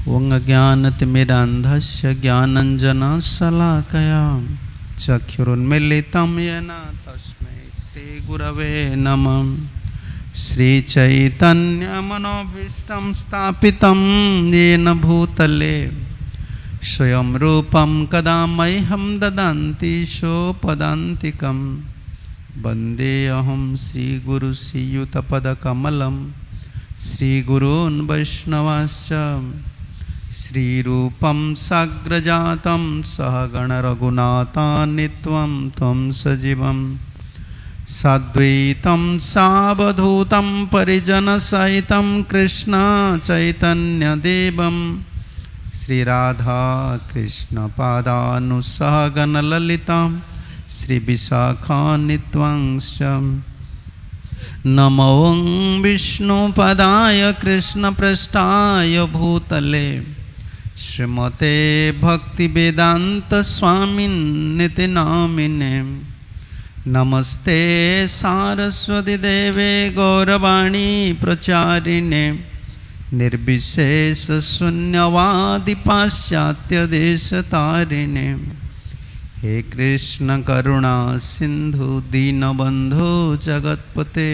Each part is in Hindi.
ओं अज्ञानतिमिरान्धस्य ज्ञानाञ्जनशलाकया चक्षुरुन्मीलितं येन तस्मै श्रीगुरवे नमः। श्रीचैतन्यमनोभीष्टं स्थापितं येन भूतले स्वयं रूपं कदा मह्यं ददाति सोपदान्तिकं। वन्देऽहं श्रीगुरुश्रीयुतपदकमलं श्रीगुरून् वैष्णवांश्च। श्रीरूपं साग्रजातं सहगणरघुनाथान्वितं तं सजीवं साद्वैतं सावधूतं परिजनसहितं कृष्ण चैतन्यदेवं श्रीराधा कृष्णपादानुसहगणललिता श्रीविशाखान्वितांश्च। नमो विष्णुपदाय कृष्णपृष्ठाय भूतले श्रीमते भक्तिवेदान्तस्वामिन्निति नामिने। नमस्ते सारस्वती देवे गौरवाणी प्रचारिणे निर्विशेषशून्यवादी पाश्चात्यदेशतारिणे। हे कृष्ण करुणा सिंधु दीनबंधु जगत्पते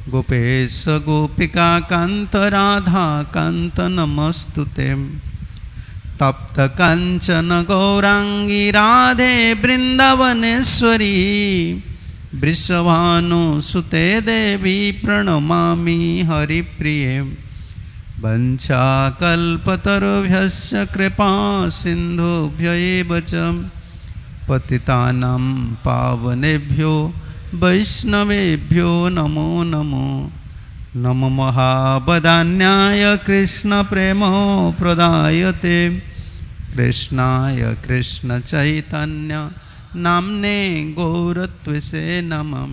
गोपेश गोपिका कांत राधा कांत नमस्तुते। तप्त कांचन गौरांगी राधे वृंदावनेश्वरी वृषभानुसुते देवी प्रणमामि हरिप्रिये। वंशाकल्पतरुभ्यश्च कृपा सिन्धुभ्य एव च पतितानां पावनेभ्यो वैष्णवेभ्यो नमो नमो। नमो महावदान्याय कृष्णप्रेमप्रदायते कृष्णाय कृष्णचैतन्य नाम्ने गौरत्वसे नमः।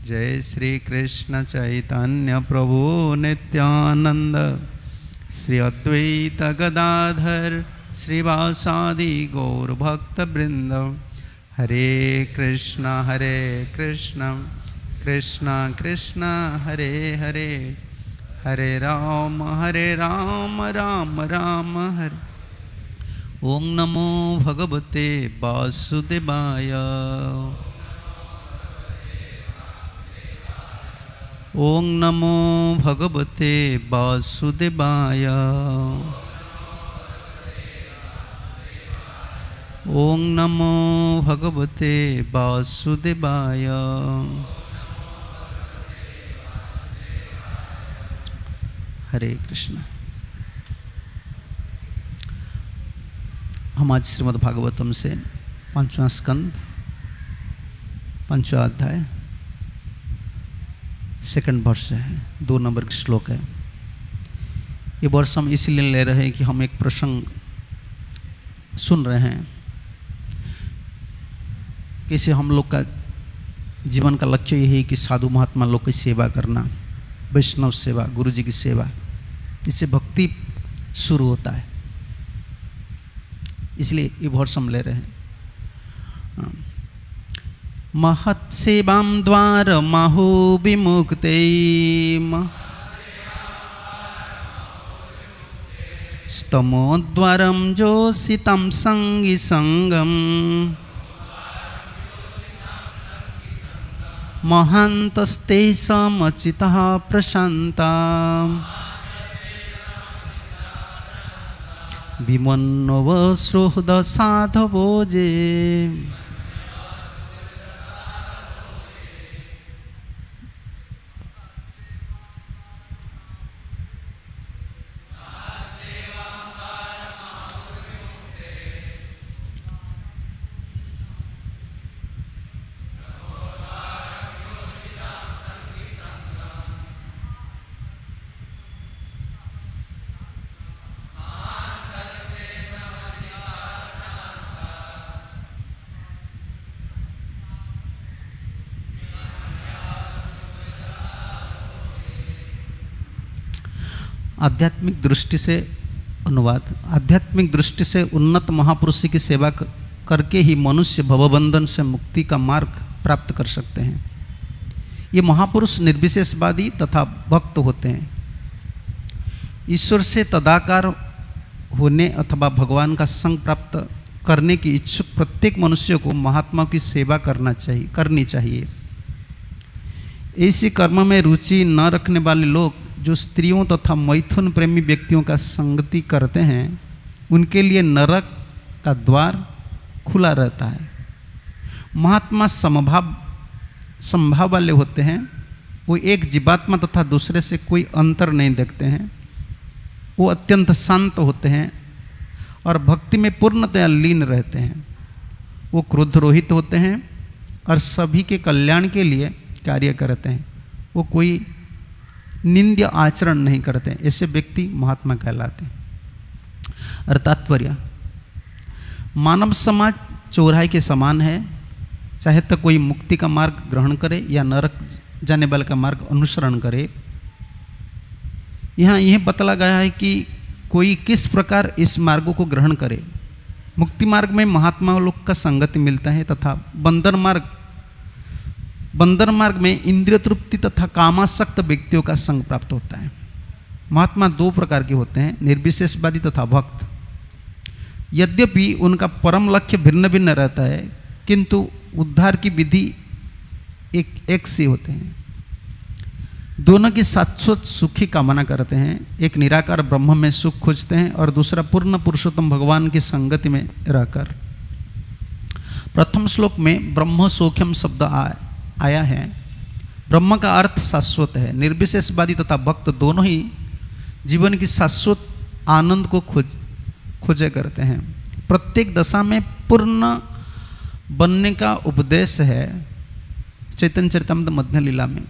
जय श्री कृष्ण चैतन्य प्रभु नित्यानंद श्री अद्वैत गदाधर श्रीवासादि गौर भक्त वृंद। हरे कृष्ण कृष्ण कृष्ण हरे हरे हरे राम राम राम हरे। ओं नमो भगवते वासुदेवाय। ओं नमो भगवते वासुदेवाय। ओं नमो भगवते वासुदेवाय। हरे कृष्ण। हम आज श्रीमद् भागवतम से 5वां स्कंद 5वां अध्याय 2nd वर्ष है, 2 नंबर का श्लोक है। ये वर्ष हम इसलिए ले रहे हैं कि हम एक प्रसंग सुन रहे हैं। कैसे हम लोग का जीवन का लक्ष्य यही है कि साधु महात्मा लोग की सेवा करना, वैष्णव सेवा, गुरु जी की सेवा, इससे भक्ति शुरू होता है। इसलिए ये वर्ष हम ले रहे हैं। महत्सेवां द्वार माहो विमुक्ते स्तमोद्वारं जोषितं संगी संगम महान्तस्ते समचितः प्रशान्ता विमन्नव सुहृद साधवो जे। आध्यात्मिक दृष्टि से अनुवाद। आध्यात्मिक दृष्टि से उन्नत महापुरुष की सेवा करके ही मनुष्य भवबंधन से मुक्ति का मार्ग प्राप्त कर सकते हैं। ये महापुरुष निर्विशेषवादी तथा भक्त होते हैं। ईश्वर से तदाकार होने अथवा भगवान का संग प्राप्त करने की इच्छुक प्रत्येक मनुष्य को महात्मा की सेवा करनी चाहिए। ऐसी कर्म में रुचि न रखने वाले लोग जो स्त्रियों तथा मैथुन प्रेमी व्यक्तियों का संगति करते हैं, उनके लिए नरक का द्वार खुला रहता है। महात्मा समभाव वाले होते हैं। वो एक जीवात्मा तथा दूसरे से कोई अंतर नहीं देखते हैं। वो अत्यंत शांत होते हैं और भक्ति में पूर्णतया लीन रहते हैं। वो क्रोध रहित होते हैं और सभी के कल्याण के लिए कार्य करते हैं। वो कोई निंद्य आचरण नहीं करते। ऐसे व्यक्ति महात्मा कहलाते हैं। और तात्पर्य, मानव समाज चौराहे के समान है। चाहे तो कोई मुक्ति का मार्ग ग्रहण करे या नरक जाने वाले का मार्ग अनुसरण करे। यहाँ यह बतला गया है कि कोई किस प्रकार इस मार्गों को ग्रहण करे। मुक्ति मार्ग में महात्मा लोग का संगति मिलता है तथा बंदर मार्ग में इंद्रिय तृप्ति तथा कामासक्त व्यक्तियों का संग प्राप्त होता है। महात्मा दो प्रकार के होते हैं, निर्विशेषवादी तथा भक्त। यद्यपि उनका परम लक्ष्य भिन्न भिन्न रहता है, किंतु उद्धार की विधि एक सी होते हैं। दोनों की शाश्वत सुख की कामना करते हैं। एक निराकार ब्रह्म में सुख खोजते हैं और दूसरा पूर्ण पुरुषोत्तम भगवान की संगति में रहकर। प्रथम श्लोक में ब्रह्म सौख्यम शब्द आया है। ब्रह्म का अर्थ शाश्वत है। निर्विशेषवादी तथा भक्त दोनों ही जीवन की शाश्वत आनंद को खोजे करते हैं। प्रत्येक दशा में पूर्ण बनने का उपदेश है। चैतन्य चरितामृत मध्य लीला में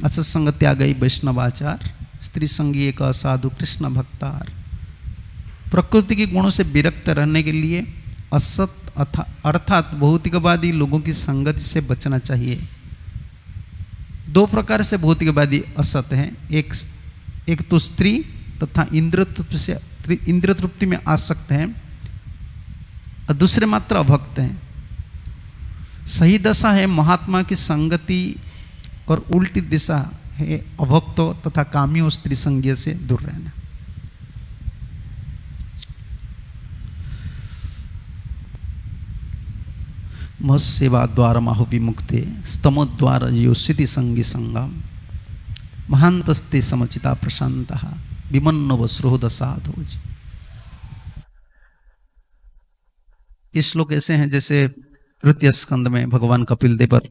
असत संग त्यागई वैष्णवाचार, स्त्री संगी एक असाधु कृष्ण भक्तार। प्रकृति के गुणों से विरक्त रहने के लिए असत अर्थात भौतिकवादी लोगों की संगति से बचना चाहिए। दो प्रकार से भौतिकवादी असत हैं। एक तो स्त्री तथा इंद्रिय तृप्ति में आसक्त हैं और दूसरे मात्र अभक्त हैं। सही दशा है महात्मा की संगति और उल्टी दिशा है अभक्तों तथा कामियों स्त्री संज्ञा से दूर रहना। महसेवा द्वार माहु विमुक्ते स्तमोद्वार योषिति संगी संगम महांतस्ते समचिता प्रशांत विमन्नव श्रोध साधु। इस श्लोक ऐसे हैं जैसे तृतीय स्कंद में भगवान कपिल देव पर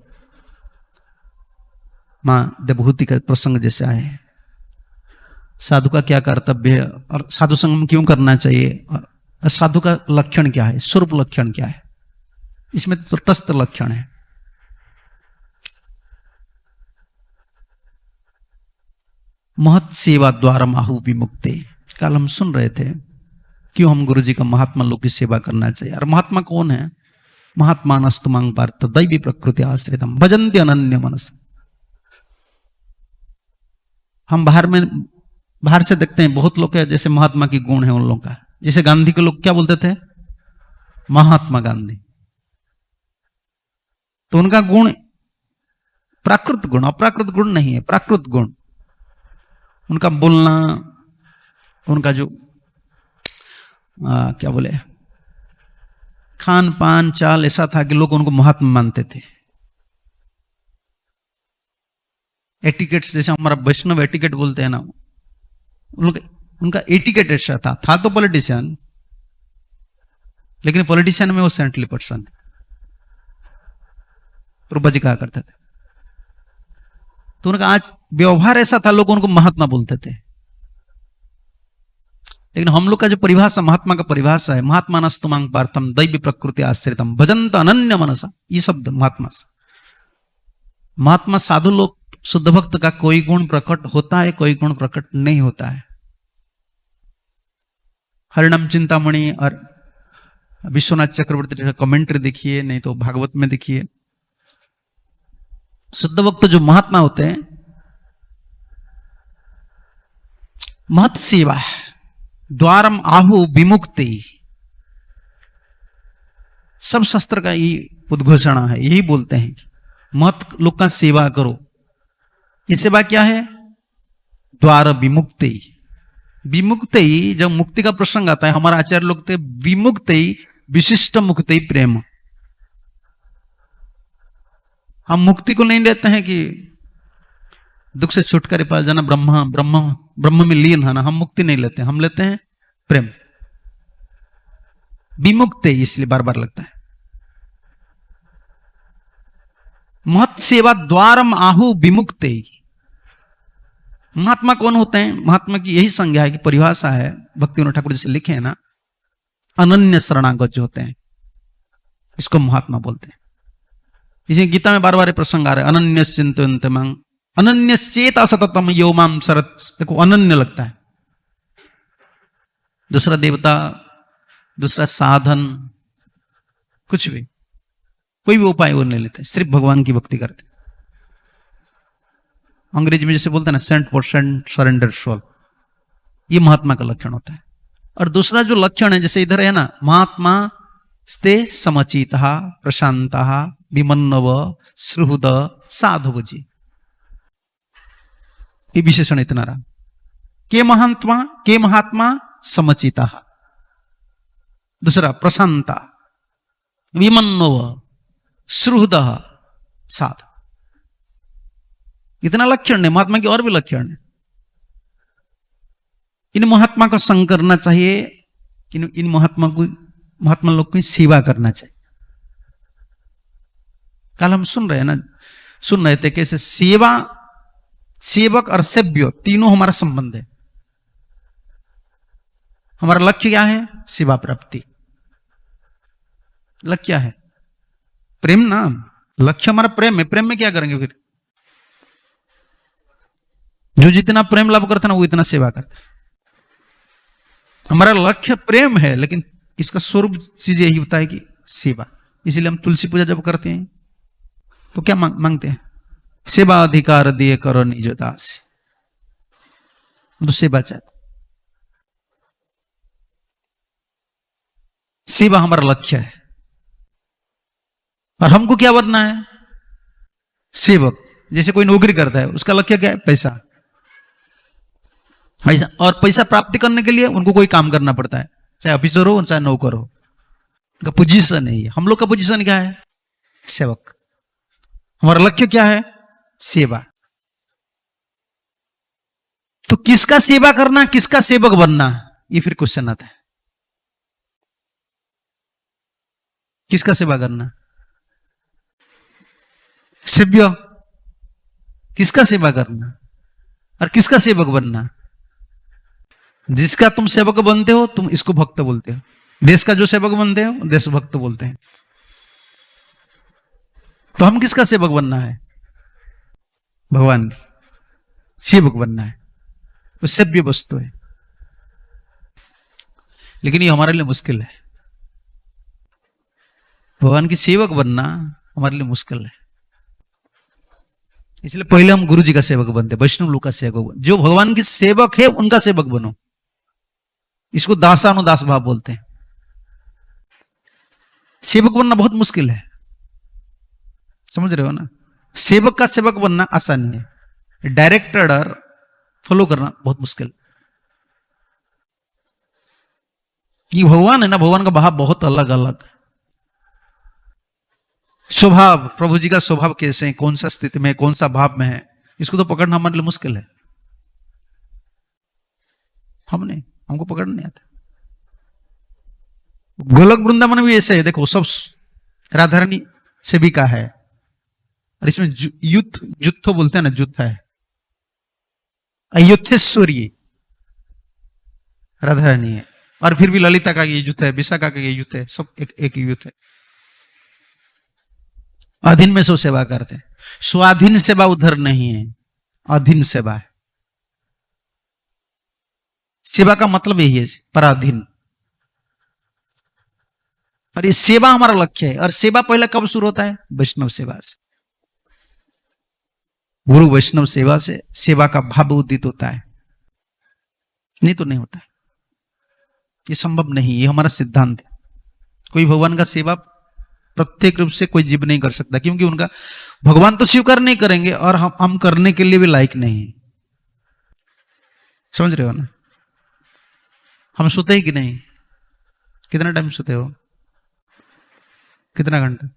मां देवहूति का प्रसंग जैसे आए। साधु का क्या कर्तव्य है और साधु संगम क्यों करना चाहिए और साधु का लक्षण क्या है, स्वरूप लक्षण क्या है, इसमें तो तटस्थ लक्षण है। महत सेवा द्वारा माहु विमुक्ते। कल हम सुन रहे थे क्यों हम गुरु जी का महात्मा लोग की सेवा करना चाहिए। और महात्मा कौन है? महात्मा नस्तुमांग पार्थ दैवी प्रकृति आश्रितम भजन्ति अनन्य मनस। हम बाहर से देखते हैं बहुत लोग जैसे महात्मा की गुण है उन लोगों का। जैसे गांधी के लोग क्या बोलते थे? महात्मा गांधी। तो उनका गुण प्राकृत गुण, अप्राकृत गुण नहीं है, प्राकृत गुण। उनका बोलना, उनका जो क्या बोले खान पान चाल ऐसा था कि लोग उनको महात्मा मानते थे। एटिकेट्स जैसे हमारा वैष्णव एटिकेट बोलते हैं ना, उनका एटिकेट ऐसा था तो पॉलिटिशियन, लेकिन पॉलिटिशियन में वो सेंटली पर्सन रूपा जी कहा करते थे। तो उनका आज व्यवहार ऐसा था, लोग उनको महात्मा बोलते थे। लेकिन हम लोग का जो परिभाषा महात्मा का परिभाषा है, महात्मा नस्तुमांग पार्थम दैवी प्रकृति आश्रितम भजंत अनन्य मनसा, ये शब्द महात्मा साधु लोग शुद्ध भक्त का कोई गुण प्रकट होता है, कोई गुण प्रकट नहीं होता है। हरिनाम चिंतामणि और विश्वनाथ चक्रवर्ती का कमेंट्री देखिए, नहीं तो भागवत में देखिए। शुद्ध भक्त जो महात्मा होते हैं, महत सेवा द्वारम आहु विमुक्ति, सब शास्त्र का यही उद्घोषणा है, यही बोलते हैं महत लोग का सेवा करो। ये सेवा क्या है? द्वार विमुक्ति, विमुक्त ही, जब मुक्ति का प्रसंग आता है, हमारा आचार्य लोग थे विमुक्त ही विशिष्ट मुक्त ही प्रेम। हम मुक्ति को नहीं लेते हैं कि दुख से छुटकारे पा जाना, ब्रह्म ब्रह्म ब्रह्म में लीन है ना, हम मुक्ति नहीं लेते, हम लेते हैं प्रेम। विमुक्त है इसलिए बार बार लगता है। महत् सेवा द्वारम आहु विमुक्त। महात्मा कौन होते हैं? महात्मा की यही संज्ञा है कि परिभाषा है, भक्तिविनोद ठाकुर जैसे लिखे हैं ना, अनन्य शरणागत जो होते हैं, इसको महात्मा बोलते हैं। इसे गीता में बार बार प्रसंग आ रहा है, अनन्य चिंतयन्तं अनन्य चेता सततम यो माम शरत। देखो अनन्य लगता है, दूसरा देवता, दूसरा साधन, कुछ भी, कोई भी उपाय वो नहीं लेते, सिर्फ भगवान की भक्ति करते। अंग्रेजी में जैसे बोलते हैं ना 100% सरेंडर सोल, ये महात्मा का लक्षण होता है। और दूसरा जो लक्षण है, जैसे इधर है ना, महात्मा स्ते समचितः प्रशांतः विमन्नव सुहृद साधु जी, ये विशेषण इतना रहा। के महात्मा समचितः, दूसरा प्रशांता, विमन्नव सुहृद साधु, इतना लक्षण है। महात्मा के और भी लक्षण है। इन महात्मा का संग करना चाहिए, इन महात्मा लोग की सेवा करना चाहिए। कल हम सुन रहे थे कैसे सेवा, सेवक और सेव्य तीनों हमारा संबंध है। हमारा लक्ष्य क्या है? सेवा प्राप्ति। लक्ष्य क्या है? प्रेम ना, लक्ष्य हमारा प्रेम है। प्रेम में क्या करेंगे फिर? जो जितना प्रेम लाभ करता है ना, वो इतना सेवा करता है। हमारा लक्ष्य प्रेम है, लेकिन इसका स्वरूप चीज यही होता है कि सेवा। इसीलिए हम तुलसी पूजा जब करते हैं तो क्या मांगते हैं? सेवा अधिकार दिए करो निज दास। तो सेवा चाहते, सेवा हमारा लक्ष्य है। और हमको क्या बनना है? सेवक। जैसे कोई नौकरी करता है, उसका लक्ष्य क्या है? पैसा। और पैसा प्राप्ति करने के लिए उनको कोई काम करना पड़ता है, चाहे ऑफिसर हो चाहे नौकर हो। उनका पोजीशन है। हम लोग का पोजीशन क्या है? सेवक। हमारा लक्ष्य क्या है? सेवा। तो किसका सेवा करना, किसका सेवक बनना, ये फिर क्वेश्चन आता है। किसका सेवा करना? सेव्य। किसका सेवा करना और किसका सेवक बनना? जिसका तुम सेवक बनते हो, तुम इसको भक्त बोलते हो। देश का जो सेवक बनते हो, देशभक्त बोलते हैं। तो हम किसका सेवक बनना है? भगवान की सेवक बनना है। वो सेव्य वस्तु है, लेकिन ये हमारे लिए मुश्किल है। भगवान की सेवक बनना हमारे लिए मुश्किल है। इसलिए पहले हम गुरु जी का सेवक बनते, वैष्णव लोग का सेवक बन। जो भगवान की सेवक है उनका सेवक बनो। इसको दासानुदास भाव बोलते हैं। सेवक बनना बहुत मुश्किल है, समझ रहे हो ना? सेवक का सेवक बनना आसान नहीं है, डायरेक्ट ऑर्डर फॉलो करना बहुत मुश्किल। ये भगवान है ना, भगवान का भाव बहुत अलग अलग। स्वभाव, प्रभु जी का स्वभाव कैसे है, कौन सा स्थिति में, कौन सा भाव में है, इसको तो पकड़ना हमारे लिए मुश्किल है। हमको पकड़ना नहीं आता। गोलक वृंदावन भी ऐसे है। देखो, सब राधा रानी सेविका है, और इसमें युद्ध बोलते हैं ना, युद्ध है। अयोध्येश्वरी राधा रानी है, और फिर भी ललिता का ये युद्ध है, विशाखा का ये युद्ध है, सब एक युद्ध है। अधीन में सो सेवा करते हैं। स्वाधीन सेवा उधर नहीं है, अधीन सेवा है। सेवा का मतलब यही है, पराधीन। और ये सेवा हमारा लक्ष्य है। और सेवा पहले कब शुरू होता है? वैष्णव सेवा से। गुरु वैष्णव सेवा से सेवा का भाव उदित होता है, नहीं तो नहीं होता। ये संभव नहीं, ये हमारा सिद्धांत है। कोई भगवान का सेवा प्रत्येक रूप से कोई जीव नहीं कर सकता, क्योंकि उनका भगवान तो स्वीकार नहीं करेंगे और हम करने के लिए भी लायक नहीं। समझ रहे हो ना? हम सोते ही कि नहीं? कितना टाइम सोते हो? कितना घंटा?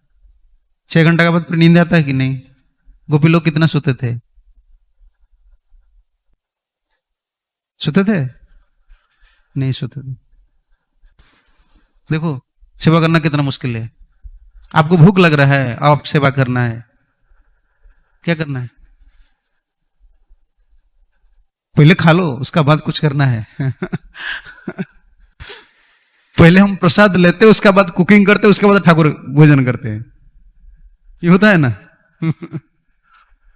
6 घंटा के बाद फिर नींद आता है कि नहीं? गोपी लोग कितना सोते थे? सोते थे? नहीं सोते थे। देखो सेवा करना कितना मुश्किल है। आपको भूख लग रहा है, आप सेवा करना है, क्या करना है? पहले खा लो, उसका बाद कुछ करना है। पहले हम प्रसाद लेते, उसके बाद कुकिंग करते, उसके बाद ठाकुर भोजन करते हैं। ये होता है ना।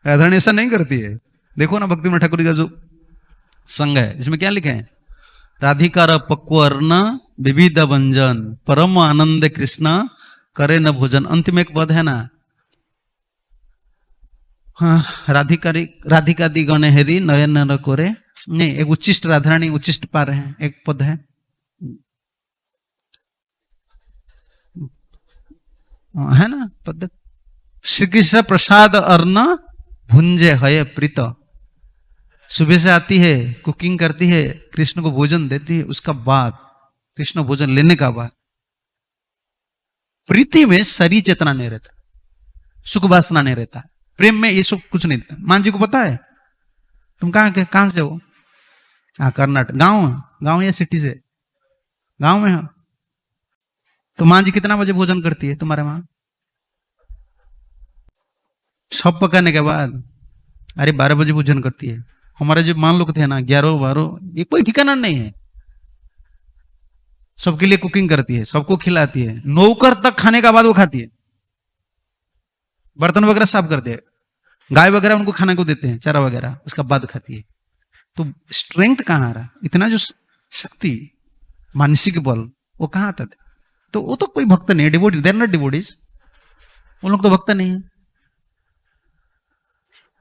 राधारानी ऐसा नहीं करती है। देखो ना भक्ति में ठाकुर का जो संग है, इसमें क्या लिखे हैं? राधिकार पक्वर्ण विविध व्यंजन परम आनंद कृष्ण करे न भोजन। अंतिम एक पद है ना, हाँ, राधिकादि गणे हेरी नयन न कोरे। नहीं, एक उच्चिष्ट राधारानी उच्चिष्ट पा रहे हैं, एक पद है, है ना पद। श्री कृष्ण प्रसाद अर्ण भुंजे हय प्रीत। सुबह से आती है, कुकिंग करती है, कृष्ण को भोजन देती है, उसका बाद कृष्ण भोजन लेने का बाद प्रीति में शरीर चेतना नहीं रहता, सुख वासना नहीं रहता, प्रेम में ये सब कुछ नहीं रहता। मान जी को पता है तुम कहां से हो? हाँ, कर्नाटक। गांव या सिटी से? गांव में हो। तो मां जी कितना बजे भोजन करती है तुम्हारे वहां? सब पकाने के बाद? अरे 12 बजे भोजन करती है। हमारे जो मान लोग थे ना 11 12, ये कोई ठिकाना नहीं है। सबके लिए कुकिंग करती है, सबको खिलाती है, नौकर तक खाने का बाद वो खाती है, बर्तन वगैरह साफ करते हैं, गाय वगैरह उनको खाने को देते हैं, चारा वगैरह, उसका बाद खाती है। तो स्ट्रेंथ कहां आ रहा? इतना जो शक्ति, मानसिक बल, वो कहां आता था? तो वो तो कोई भक्त नहीं है, डिवोटी, देयर नॉट डिवोटीज, उन लोग तो भक्त नहीं है।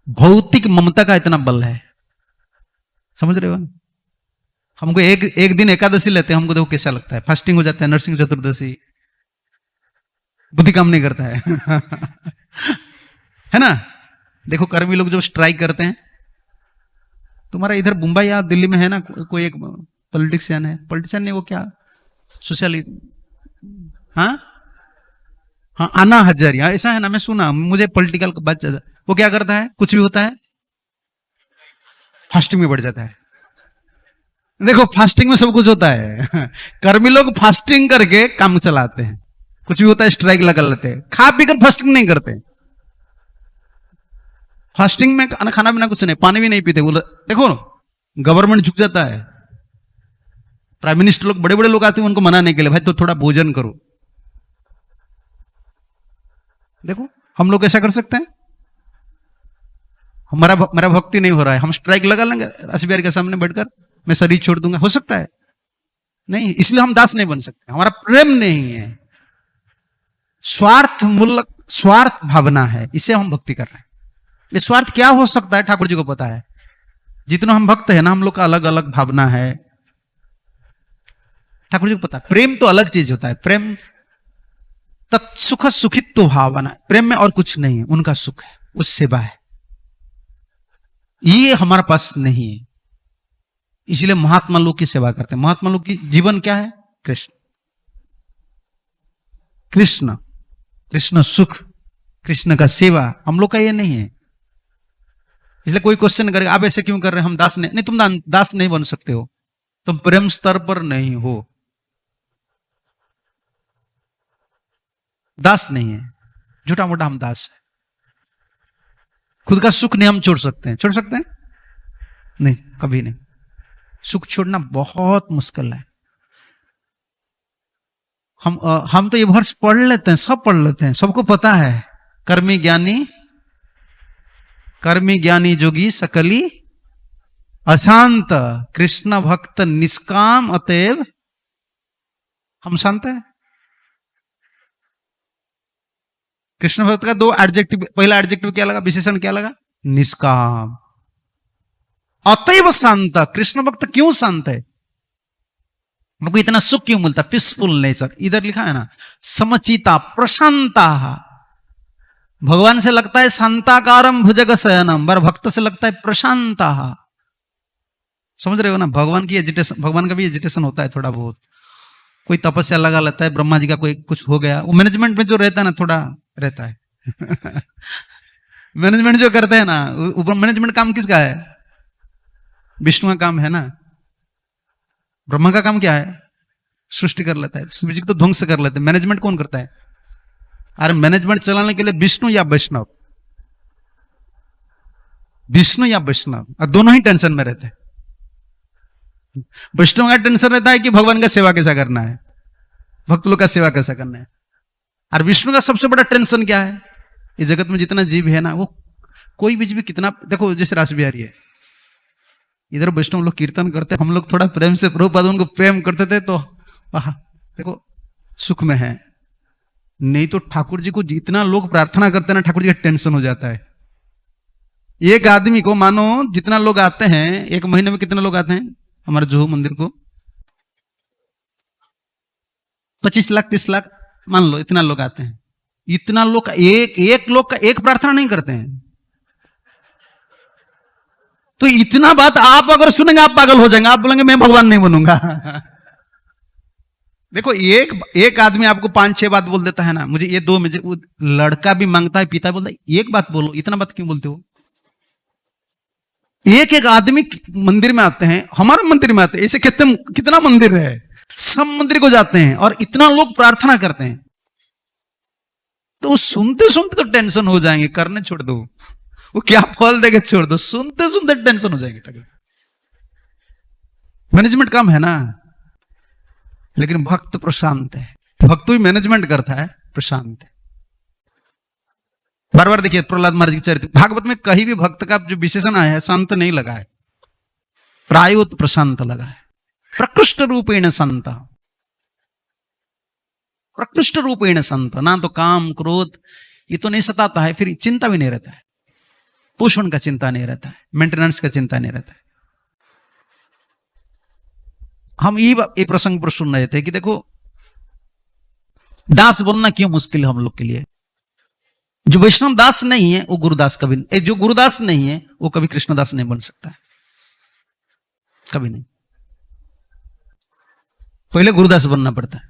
भौतिक ममता का इतना बल है, समझ रहे हो? हमको एक दिन एकादशी लेते हैं, हमको देखो कैसा लगता है, फास्टिंग हो जाता है, नरसिंह चतुर्दशी, बुद्धि काम नहीं करता है। है ना? देखो कर्मी लोग जो स्ट्राइक करते हैं, तुम्हारा इधर मुंबई या दिल्ली में है ना कोई एक पॉलिटिशियन है, पॉलिटिशियन नहीं, वो क्या सोशल, हाँ हाँ, आना हजारिया ऐसा है ना, मैं सुना, मुझे पॉलिटिकल बात ज्यादा। वो क्या करता है, कुछ भी होता है फास्टिंग में बढ़ जाता है। देखो फास्टिंग में सब कुछ होता है। कर्मी लोग फास्टिंग करके काम चलाते हैं, कुछ भी होता है स्ट्राइक लगा लेते हैं, खा पीकर फास्टिंग नहीं करते। फास्टिंग में खाना पीना कुछ नहीं, पानी भी नहीं पीते। देखो गवर्नमेंट झुक जाता है, प्राइम मिनिस्टर लोग, बड़े बड़े लोग आते हैं उनको मनाने के लिए, भाई तो थोड़ा भोजन करो। देखो हम लोग ऐसा कर सकते हैं? मेरा भक्ति नहीं हो रहा है, हम स्ट्राइक लगा लेंगे रास बिहारी के सामने बैठकर, मैं शरीर छोड़ दूंगा, हो सकता है? नहीं, इसलिए हम दास नहीं बन सकते, हमारा प्रेम नहीं है, स्वार्थ मूलक स्वार्थ भावना है, इसे हम भक्ति कर रहे हैं। ये स्वार्थ क्या हो सकता है ठाकुर जी को पता है। जितना हम भक्त है ना, हम लोग का अलग अलग भावना है, ठाकुर जी को पता है। प्रेम तो अलग चीज होता है, प्रेम तत्सुख सुखित्व भावना, प्रेम में और कुछ नहीं है, उनका सुख है, उस सेवा है, ये हमारे पास नहीं है। इसलिए महात्मा लोग की सेवा करते हैं। महात्मा लोग की जीवन क्या है? कृष्ण, कृष्ण, कृष्ण सुख, कृष्ण का सेवा। हम लोग का ये नहीं है। इसलिए कोई क्वेश्चन करेगा आप ऐसे क्यों कर रहे हैं, हम दास नहीं, तुम दास नहीं बन सकते हो, तुम प्रेम स्तर पर नहीं हो, दास नहीं है, झूठा मोटा हम दास है। खुद का सुख नहीं हम छोड़ सकते हैं, छोड़ सकते हैं? नहीं, कभी नहीं। सुख छोड़ना बहुत मुश्किल है। हम तो ये वर्ष पढ़ लेते हैं, सब पढ़ लेते हैं, सबको पता है, कर्मी ज्ञानी जोगी सकली अशांत, कृष्ण भक्त निष्काम अतएव हम शांत है। कृष्ण भक्त का 2 एडजेक्टिव, पहला एडजेक्टिव क्या लगा, विशेषण क्या लगा? निष्काम, अतएव शांत। कृष्ण भक्त क्यों शांत है? हमको इतना सुख क्यों मिलता? Peaceful nature. इधर लिखा है ना, समचिता प्रशांता। भगवान से लगता है शांताकारम भुजग शयनम, बर भक्त से लगता है प्रशांता। समझ रहे हो ना? भगवान की एजिटेशन, भगवान का भी एजिटेशन होता है थोड़ा बहुत। कोई तपस्या लगा लेता है, ब्रह्मा जी का कोई कुछ हो गया, वो मैनेजमेंट में जो रहता है ना, थोड़ा रहता है। मैनेजमेंट जो करते हैं ना, ऊपर मैनेजमेंट काम किसका है? विष्णु का काम है ना। ब्रह्मा का काम क्या है? सृष्टि कर लेता है, सृष्टि को तो ध्वंस कर लेते हैं। मैनेजमेंट कौन करता है? अरे मैनेजमेंट चलाने के लिए विष्णु या वैष्णव, विष्णु या वैष्णव, और दोनों ही टेंशन में रहते हैं। वैष्णव का टेंशन रहता है कि भगवान का सेवा कैसा करना है, भक्त लोग का सेवा कैसा करना है। और विष्णु का सबसे बड़ा टेंशन क्या है? इस जगत में जितना जीव है ना, वो कोई भी जीव कितना, देखो जैसे रास बिहारी है, इधर वैष्णव लोग कीर्तन करते, हम लोग थोड़ा प्रेम से प्रभुपाद उनको प्रेम करते थे, तो देखो सुख में है। नहीं तो ठाकुर जी को जितना लोग प्रार्थना करते हैं ना, ठाकुर जी का टेंशन हो जाता है। एक आदमी को मानो जितना लोग आते हैं, एक महीने में कितने लोग आते हैं हमारे जोहू मंदिर को? 25 लाख 30 लाख मान लो, इतना लोग आते हैं। इतना लोग एक लोग का एक प्रार्थना नहीं करते हैं। तो इतना बात आप अगर सुनेंगे आप पागल हो जाएंगे, आप बोलेंगे मैं भगवान नहीं बनूंगा। देखो एक आदमी आपको 5-6 बात बोल देता है ना, मुझे ये दो, मुझे लड़का भी मांगता है, पिता बोलता है एक बात बोलो, इतना बात क्यों बोलते हो? एक आदमी मंदिर में आते हैं, हमारे मंदिर में आते हैं, ऐसे कितना मंदिर है, सब मंदिर को जाते हैं और इतना लोग प्रार्थना करते हैं। तो सुनते सुनते तो टेंशन हो जाएंगे, करने छोड़ दो, वो क्या फल देगा छोड़ दो, सुनते सुनते टेंशन हो जाएंगे। मैनेजमेंट काम है ना, लेकिन भक्त प्रशांत है। भक्त भी मैनेजमेंट करता है, प्रशांत है। बार बार देखिए प्रहलाद महाराज के चरित्र, भागवत में कहीं भी भक्त का जो विशेषण आया है, शांत नहीं लगा है, प्रायोत प्रशांत लगा है। प्रकृष्ट रूपेण संत, प्रकृष्ट रूपेण संत, ना तो काम क्रोध ये तो नहीं सताता है, फिर चिंता भी नहीं रहता है, पोषण का चिंता नहीं रहता है, मेंटेनेंस का चिंता नहीं रहता है। हम ये प्रसंग पर सुन रहे थे कि देखो दास बनना क्यों मुश्किल है हम लोग के लिए। जो वैष्णव दास नहीं है वो गुरुदास कभी नहीं, जो गुरुदास नहीं है वो कभी कृष्णदास नहीं बन सकता है, कभी नहीं। पहले गुरुदास बनना पड़ता है,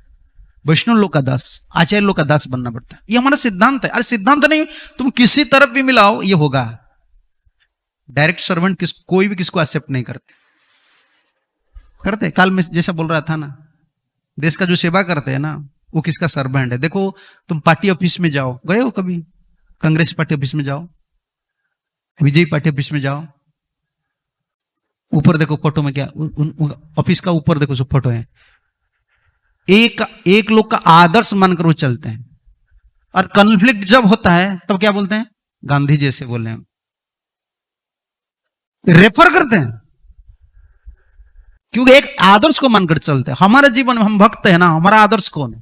वैष्णव लोग का दास, आचार्य लोग का दास बनना पड़ता है। ये हमारा सिद्धांत है। अरे सिद्धांत नहीं, तुम किसी तरफ भी मिलाओ ये होगा। डायरेक्ट सर्वेंट कोई भी किसको एक्सेप्ट नहीं करते। काल में जैसा बोल रहा था ना, देश का जो सेवा करते हैं ना वो किसका सर्वेंट है। देखो तुम पार्टी ऑफिस में जाओ, गए हो कभी? कांग्रेस पार्टी ऑफिस में जाओ, विजय पार्टी ऑफिस में जाओ, ऊपर देखो फोटो में क्या, ऑफिस का ऊपर देखो सब फोटो है। एक लोग का आदर्श मानकर वो चलते हैं, और कॉन्फ्लिक्ट जब होता है तब क्या बोलते हैं? गांधी जैसे बोले हैं, रेफर करते हैं, क्योंकि एक आदर्श को मानकर चलते हैं। हमारे जीवन में हम भक्त है ना, हमारा आदर्श कौन है,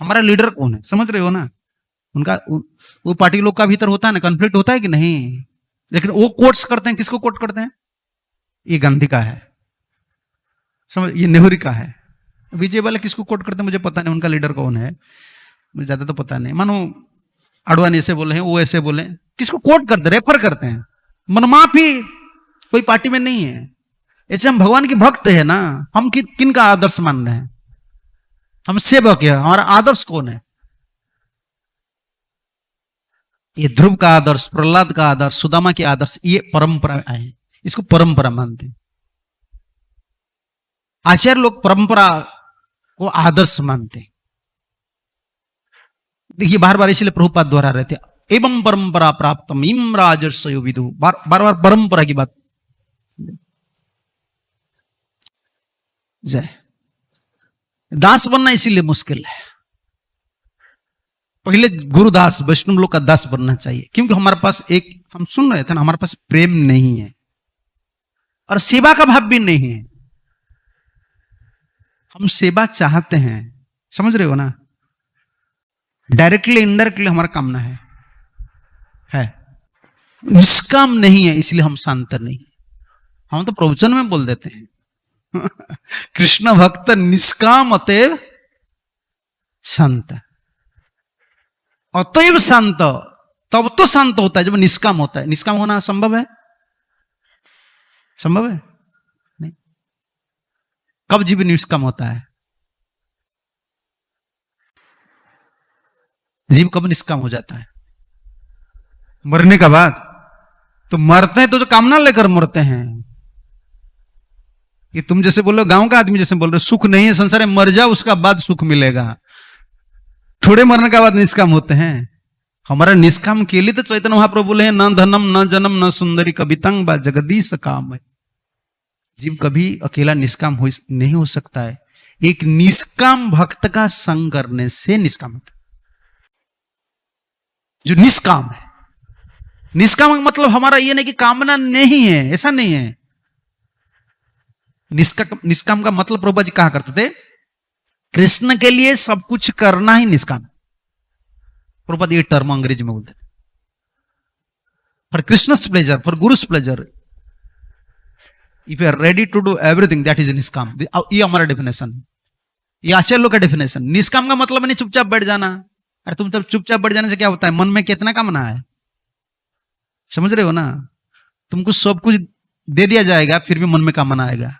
हमारा लीडर कौन है, समझ रहे हो ना? उनका वो पार्टी लोग का भीतर होता है ना, कॉन्फ्लिक्ट होता है कि नहीं, लेकिन वो कोट्स करते हैं, किसको कोट करते हैं? ये गांधी का है, समझ, ये नेहरू का है। विजय वाले किसको कोट करते हैं मुझे पता नहीं, उनका लीडर कौन है मुझे ज्यादा तो पता नहीं। मानो अडवाणी ऐसे बोले हैं, वो ऐसे बोले, किसको कोट करते, रेफर करते हैं। मनमाफी कोई पार्टी में नहीं है। ऐसे हम भगवान के भक्त है ना, हम किन का आदर्श मान रहे हैं? हम सेवक है, हमारा आदर्श कौन है? ये ध्रुव का आदर्श, प्रहलाद का आदर्श, सुदामा के आदर्श, ये परंपरा है, इसको परंपरा मानते हैं। आचार्य लोग परंपरा को आदर्श मानते हैं। देखिए बार बार इसलिए प्रभुपाद द्वारा रहते, एवं परंपरा प्राप्तम इम राजर्षयो विदु, बार बार परंपरा की बात। जय, दास बनना इसीलिए मुश्किल है। पहले गुरुदास, वैष्णव लोग का दास बनना चाहिए, क्योंकि हमारे पास एक, हम सुन रहे थे ना, हमारे पास प्रेम नहीं है और सेवा का भाव भी नहीं है। हम सेवा चाहते हैं, समझ रहे हो ना? डायरेक्टली इनडायरेक्टली हमारा कामना है, निष्काम नहीं है, इसलिए हम शांत नहीं। हम तो प्रवचन में बोल देते हैं कृष्ण भक्त निष्काम अतएव शांत, अतएव शांत, तब तो शांत होता है जब निष्काम होता है। निष्काम होना संभव है? संभव है? कब जीव निष्काम होता है? जीव कब निष्काम हो जाता है? मरने का बाद। तो मरते हैं तो जो कामना लेकर मरते हैं। ये तुम जैसे बोल रहे हो, गांव का आदमी जैसे बोल रहे हो, सुख नहीं है संसार में, मर जाओ उसका बाद सुख मिलेगा। थोड़े मरने के बाद निष्काम होते हैं। हमारा निष्काम के लिए तो चैतन्य महाप्रभु बोले हैं, न धनम न जन्म न सुंदरी कवितंग बा जगदीश काम है। जीव कभी अकेला निष्काम नहीं हो सकता है। एक निष्काम भक्त का संग करने से निष्काम होता है। जो निष्काम है, निष्काम का मतलब हमारा यह नहीं कि कामना नहीं है, ऐसा नहीं है। निष्काम का मतलब प्रभुपाद जी कहा करते थे, कृष्ण के लिए सब कुछ करना ही निष्काम। प्रभुपाद ये टर्म अंग्रेजी में बोलते थे, for Krishna's pleasure, for guru's pleasure, if you are ready to do everything that is निष्काम। ये हमारा डेफिनेशन, ये आचार्यों का डेफिनेशन। निष्काम का मतलब नहीं चुपचाप बैठ जाना। अरे तुम तब चुपचाप बैठ जाने से क्या होता है? मन में कितना कामना है, समझ रहे हो ना? तुमको सब कुछ दे दिया जाएगा फिर भी मन में कामना आएगा।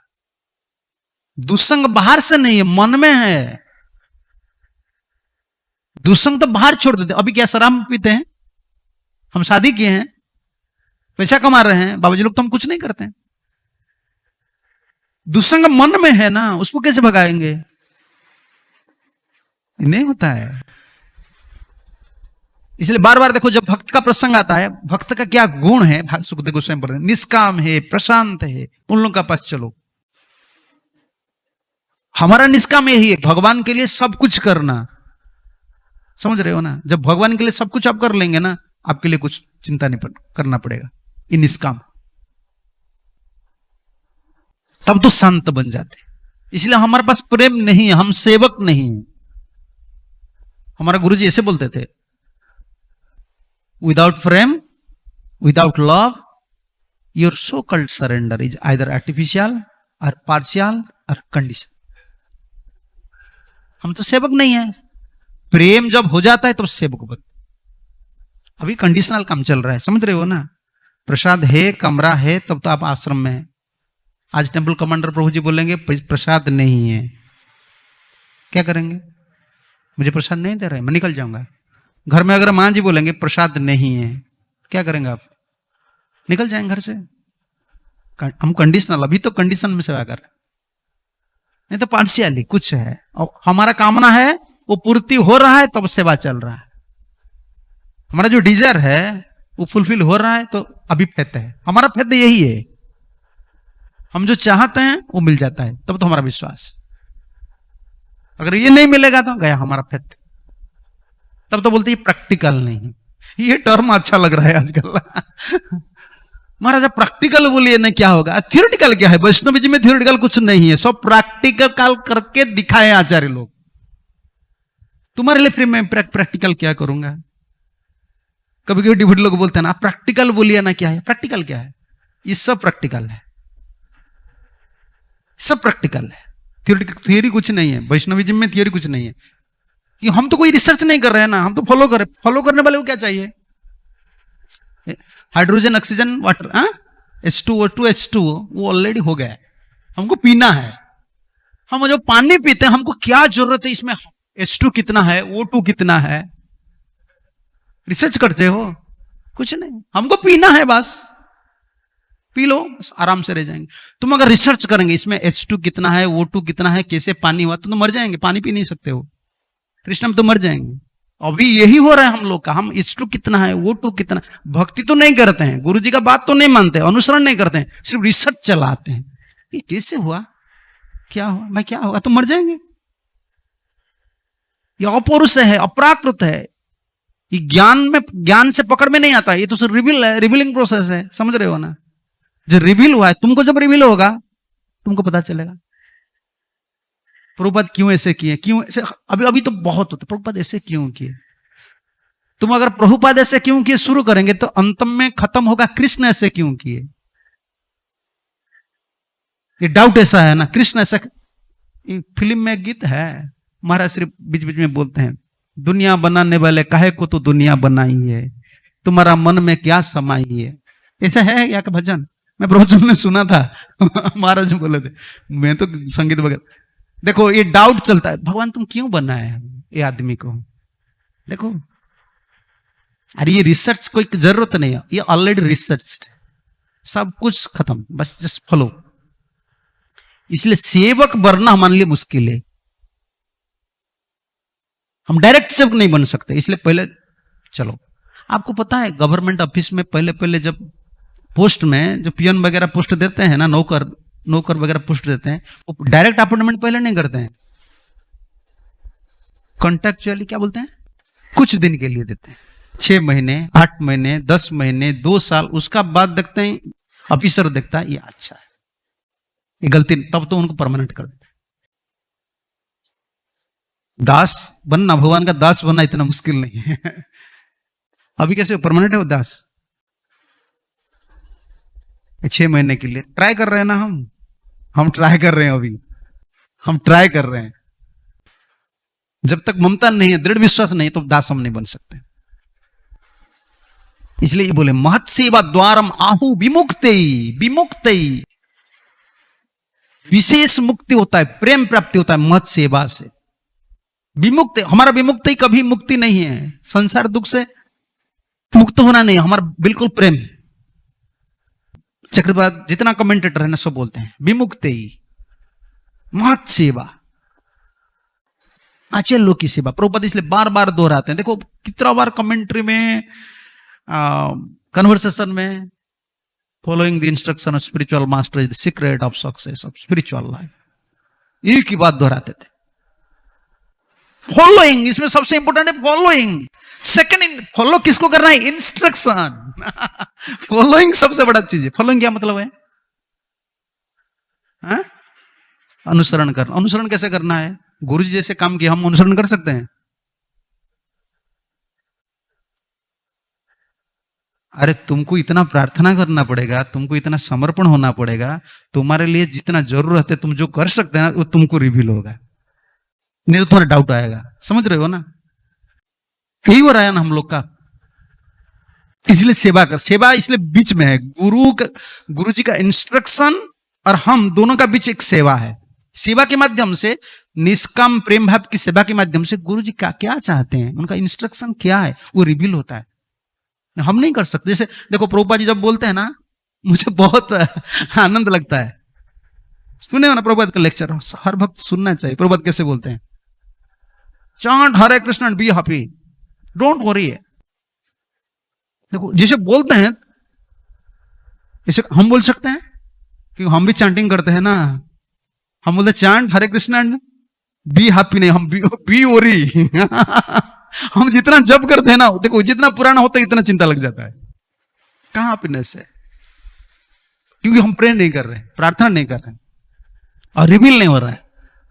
दुसंग बाहर से नहीं है, मन में है। दुसंग तो बाहर छोड़ देते। अभी क्या शराब पीते हैं, हम शादी किए हैं, पैसा कमा रहे हैं, बाबूजी लोग तो हम कुछ नहीं करते हैं। दुसंग मन में है ना, उसको कैसे भगाएंगे? नहीं होता है। इसलिए बार बार देखो, जब भक्त का प्रसंग आता है, भक्त का क्या गुण है, सुखदेव गोस्वामी बोल रहे हैं, निष्काम है, प्रशांत है, उन लोगों का पास चलो। हमारा निष्काम यही है, भगवान के लिए सब कुछ करना। समझ रहे हो ना? जब भगवान के लिए सब कुछ आप कर लेंगे ना, आपके लिए कुछ चिंता नहीं करना पड़ेगा। ये निष्काम, तब तो शांत बन जाते। इसलिए हमारे पास प्रेम नहीं है, हम सेवक नहीं है। हमारा गुरुजी ऐसे बोलते थे, without prem, without love, your so called surrender is either artificial or partial or condition. हम तो सेवक नहीं है। प्रेम जब हो जाता है तो सेवक बनते। अभी कंडीशनल काम चल रहा है, समझ रहे हो ना? प्रसाद है, कमरा है, तब तो आप आश्रम में है। आज टेंपल कमांडर प्रभु जी बोलेंगे प्रसाद नहीं है, क्या करेंगे? मुझे प्रसाद नहीं दे रहे, मैं निकल जाऊंगा। घर में अगर मां जी बोलेंगे प्रसाद नहीं है, क्या करेंगे आप? निकल जाएंगे घर से। हम कंडीशनल, अभी तो कंडीशन में सेवा कर रहे हैं, नहीं तो पार्शियली कुछ है। और हमारा कामना है वो पूर्ति हो रहा है तब सेवा चल रहा है। हमारा जो डिजायर है वो फुलफिल हो रहा है तो अभी फेथ है। हमारा फेथ यही है, हम जो चाहते हैं वो मिल जाता है, तब तो हमारा विश्वास। अगर ये नहीं मिलेगा तो गया हमारा फेथ। तब तो बोलते ये प्रैक्टिकल नहीं। ये टर्म अच्छा लग रहा है आजकल। महाराज प्रैक्टिकल बोलिए ना, क्या होगा? थियोरिटिकल क्या है? वैष्णवी जी में थियोरिटिकल कुछ नहीं है, सब प्रैक्टिकल करके दिखाए आचार्य लोग। तुम्हारे लिए फिर मैं प्रैक्टिकल क्या करूंगा? कभी कभी डिवोटी लोग बोलते हैं ना, प्रैक्टिकल बोलिए ना, क्या है प्रैक्टिकल? क्या है ये? सब प्रैक्टिकल है, सब प्रैक्टिकल है। थियोरी कुछ नहीं है। वैष्णविज्म में थियोरी कुछ नहीं है। कि हम तो कोई रिसर्च नहीं कर रहे हैं ना, हम तो फॉलो करने वाले को क्या चाहिए? Hydrogen, oxygen, water, H2O2 H2O वो ऑलरेडी हो गया है, हमको पीना है। हम जो पानी पीते हैं हमको क्या जरूरत है इसमें H2 कितना है, O2 कितना है? रिसर्च करते हो? कुछ नहीं, हमको पीना है बस। पी लो, बस आराम से रह जाएंगे। तुम अगर रिसर्च करेंगे इसमें H2 कितना है, O2 कितना है, कैसे पानी हुआ, तो मर जाएंगे। पानी पी नहीं सकते हो, कृष्ण में तो मर जाएंगे। अभी यही हो रहा है हम लोग का। हम H2 कितना है, O2 कितना, भक्ति तो नहीं करते हैं, गुरु जी का बात तो नहीं मानते, अनुसरण नहीं करते हैं, सिर्फ रिसर्च चलाते हैं। ये कैसे हुआ, क्या हुआ, मैं क्या होगा, तो मर जाएंगे। ये अपौरुष है, अपराकृत है। ये ज्ञान से पकड़ में नहीं आता। ये तो सिर्फ रिवील है, रिवीलिंग प्रोसेस है। समझ रहे हो ना? जो रिवील हुआ है, तुमको जब रिवील होगा तुमको पता चलेगा। प्रभुपाद क्यों ऐसे किए, क्यों ऐसे? अभी तो बहुत होता, प्रभुपाद ऐसे क्यों किए? तुम अगर प्रभुपाद ऐसे क्यों किए शुरू करेंगे तो अंतम में खत्म होगा कृष्ण ऐसे क्यों किए। ये डाउट ऐसा है ना, कृष्ण ऐसा। फिल्म में गीत है, महाराज सिर्फ बीच बीच में बोलते हैं, दुनिया बनाने वाले काहे को तो दुनिया बनाई है, तुम्हारा मन में क्या समाई है। ऐसा है या का भजन? मैं प्रवचन में सुना था महाराज बोले थे, मैं तो संगीत वगैरह, देखो ये डाउट चलता है, भगवान तुम क्यों बनाए ये आदमी को? देखो अरे ये रिसर्च कोई जरूरत नहीं है, ये ऑलरेडी रिसर्च, सब कुछ खत्म, बस जस्ट फॉलो। इसलिए सेवक बनना हमारे लिए मुश्किल है, हम डायरेक्ट सेवक नहीं बन सकते। इसलिए पहले चलो, आपको पता है गवर्नमेंट ऑफिस में पहले पहले जब पोस्ट में जो पियन वगैरह पोस्ट देते हैं ना, नौकर वगैरह पोस्ट देते हैं, वो डायरेक्ट अपॉइंटमेंट पहले नहीं करते हैं, कॉन्ट्रैक्चुअली क्या बोलते हैं, कुछ दिन के लिए देते हैं, 6 महीने 8 महीने 10 महीने 2 साल, उसका बाद देखते हैं ऑफिसर देखता है ये अच्छा है, ये गलती, तब तो उनको परमानेंट कर देते हैं। दास बनना, भगवान का दास बनना इतना मुश्किल नहीं है अभी कैसे परमानेंट है वो दास? 6 महीने के लिए ट्राई कर रहे हैं ना, हम ट्राई कर रहे हैं, अभी हम ट्राई कर रहे हैं। जब तक ममता नहीं है, दृढ़ विश्वास नहीं, तो दास हम नहीं बन सकते। इसलिए ये बोले महत सेवा द्वारम आहु विमुक्ति, विमुक्ति विशेष मुक्ति होता है, प्रेम प्राप्ति होता है महत सेवा से। विमुक्ति, हमारा विमुक्ति कभी मुक्ति नहीं है, संसार दुख से मुक्त होना नहीं, हमारा बिल्कुल प्रेम। चक्रवात जितना कमेंटेटर है ना सब बोलते हैं विमुक्ति महत सेवा, आचल लोक की सेवा। प्रभुपाद इसलिए बार बार दोहराते हैं, देखो कितना बार कमेंट्री में, कन्वर्सेशन में, following the instruction of spiritual master is the secret of success of spiritual life, एक ही बात दोहराते थे, फॉलोइंग, इसमें सबसे इंपॉर्टेंट है फॉलोइंग। सेकंड, फॉलो किसको करना है, इंस्ट्रक्शन फॉलोइंग सबसे बड़ा चीज है। फॉलोइंग क्या मतलब है? अनुसरण करना। अनुसरण कैसे करना है? गुरु जी जैसे काम किया हम अनुसरण कर सकते हैं? अरे तुमको इतना प्रार्थना करना पड़ेगा, तुमको इतना समर्पण होना पड़ेगा, तुम्हारे लिए जितना जरूरत है तुम जो कर सकते हैं ना वो तुमको रिवील होगा, नहीं तो तुम्हारा डाउट आएगा। समझ रहे हो ना? यही हो रहा है ना हम लोग का। इसलिए सेवा कर, सेवा इसलिए बीच में है, गुरु जी का इंस्ट्रक्शन और हम दोनों का बीच एक सेवा है। सेवा के माध्यम से, निष्काम प्रेम भाव की सेवा के माध्यम से गुरु जी क्या चाहते हैं, उनका इंस्ट्रक्शन क्या है, वो रिवील होता है। हम नहीं कर सकते। जैसे देखो प्रभुपाद जी जब बोलते हैं ना, मुझे बहुत आनंद लगता है। सुने हो ना प्रभुपाद का लेक्चर, हर भक्त सुनना चाहिए। प्रभुपाद कैसे बोलते हैं? Chant Hare Krishna and be happy, don't worry. देखो जैसे बोलते हैं ऐसे हम बोल सकते हैं, क्योंकि हम भी चैंटिंग करते हैं ना। हम बोलते chant Hare Krishna and be happy, नहीं, हम बी ओरी हम जितना जप करते हैं ना, देखो जितना पुराना होता है इतना चिंता लग जाता है। कहां हैप्पीनेस है? क्योंकि हम प्रे नहीं कर रहे, प्रार्थना नहीं कर रहे और रिवील नहीं हो रहा है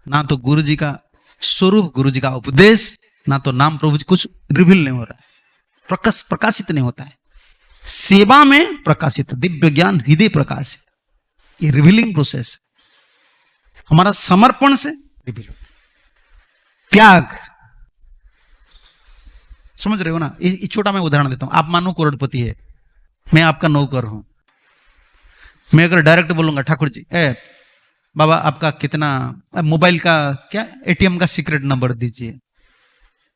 ना, तो गुरु जी का स्वरूप, गुरु जी का उपदेश, ना तो नाम प्रभु जी, कुछ रिवील नहीं हो रहा है, प्रकाशित नहीं होता है। सेवा में प्रकाशित, दिव्य ज्ञान हृदय प्रकाशित, ये रिवीलिंग प्रोसेस। हमारा समर्पण से रिवील होता है, त्याग। समझ रहे हो ना? ये छोटा मैं उदाहरण देता हूं। आप मानो करोड़पति है, मैं आपका नौकर हूं। मैं अगर डायरेक्ट बोलूंगा ठाकुर जी, बाबा आपका कितना मोबाइल का क्या एटीएम का सीक्रेट नंबर दीजिए,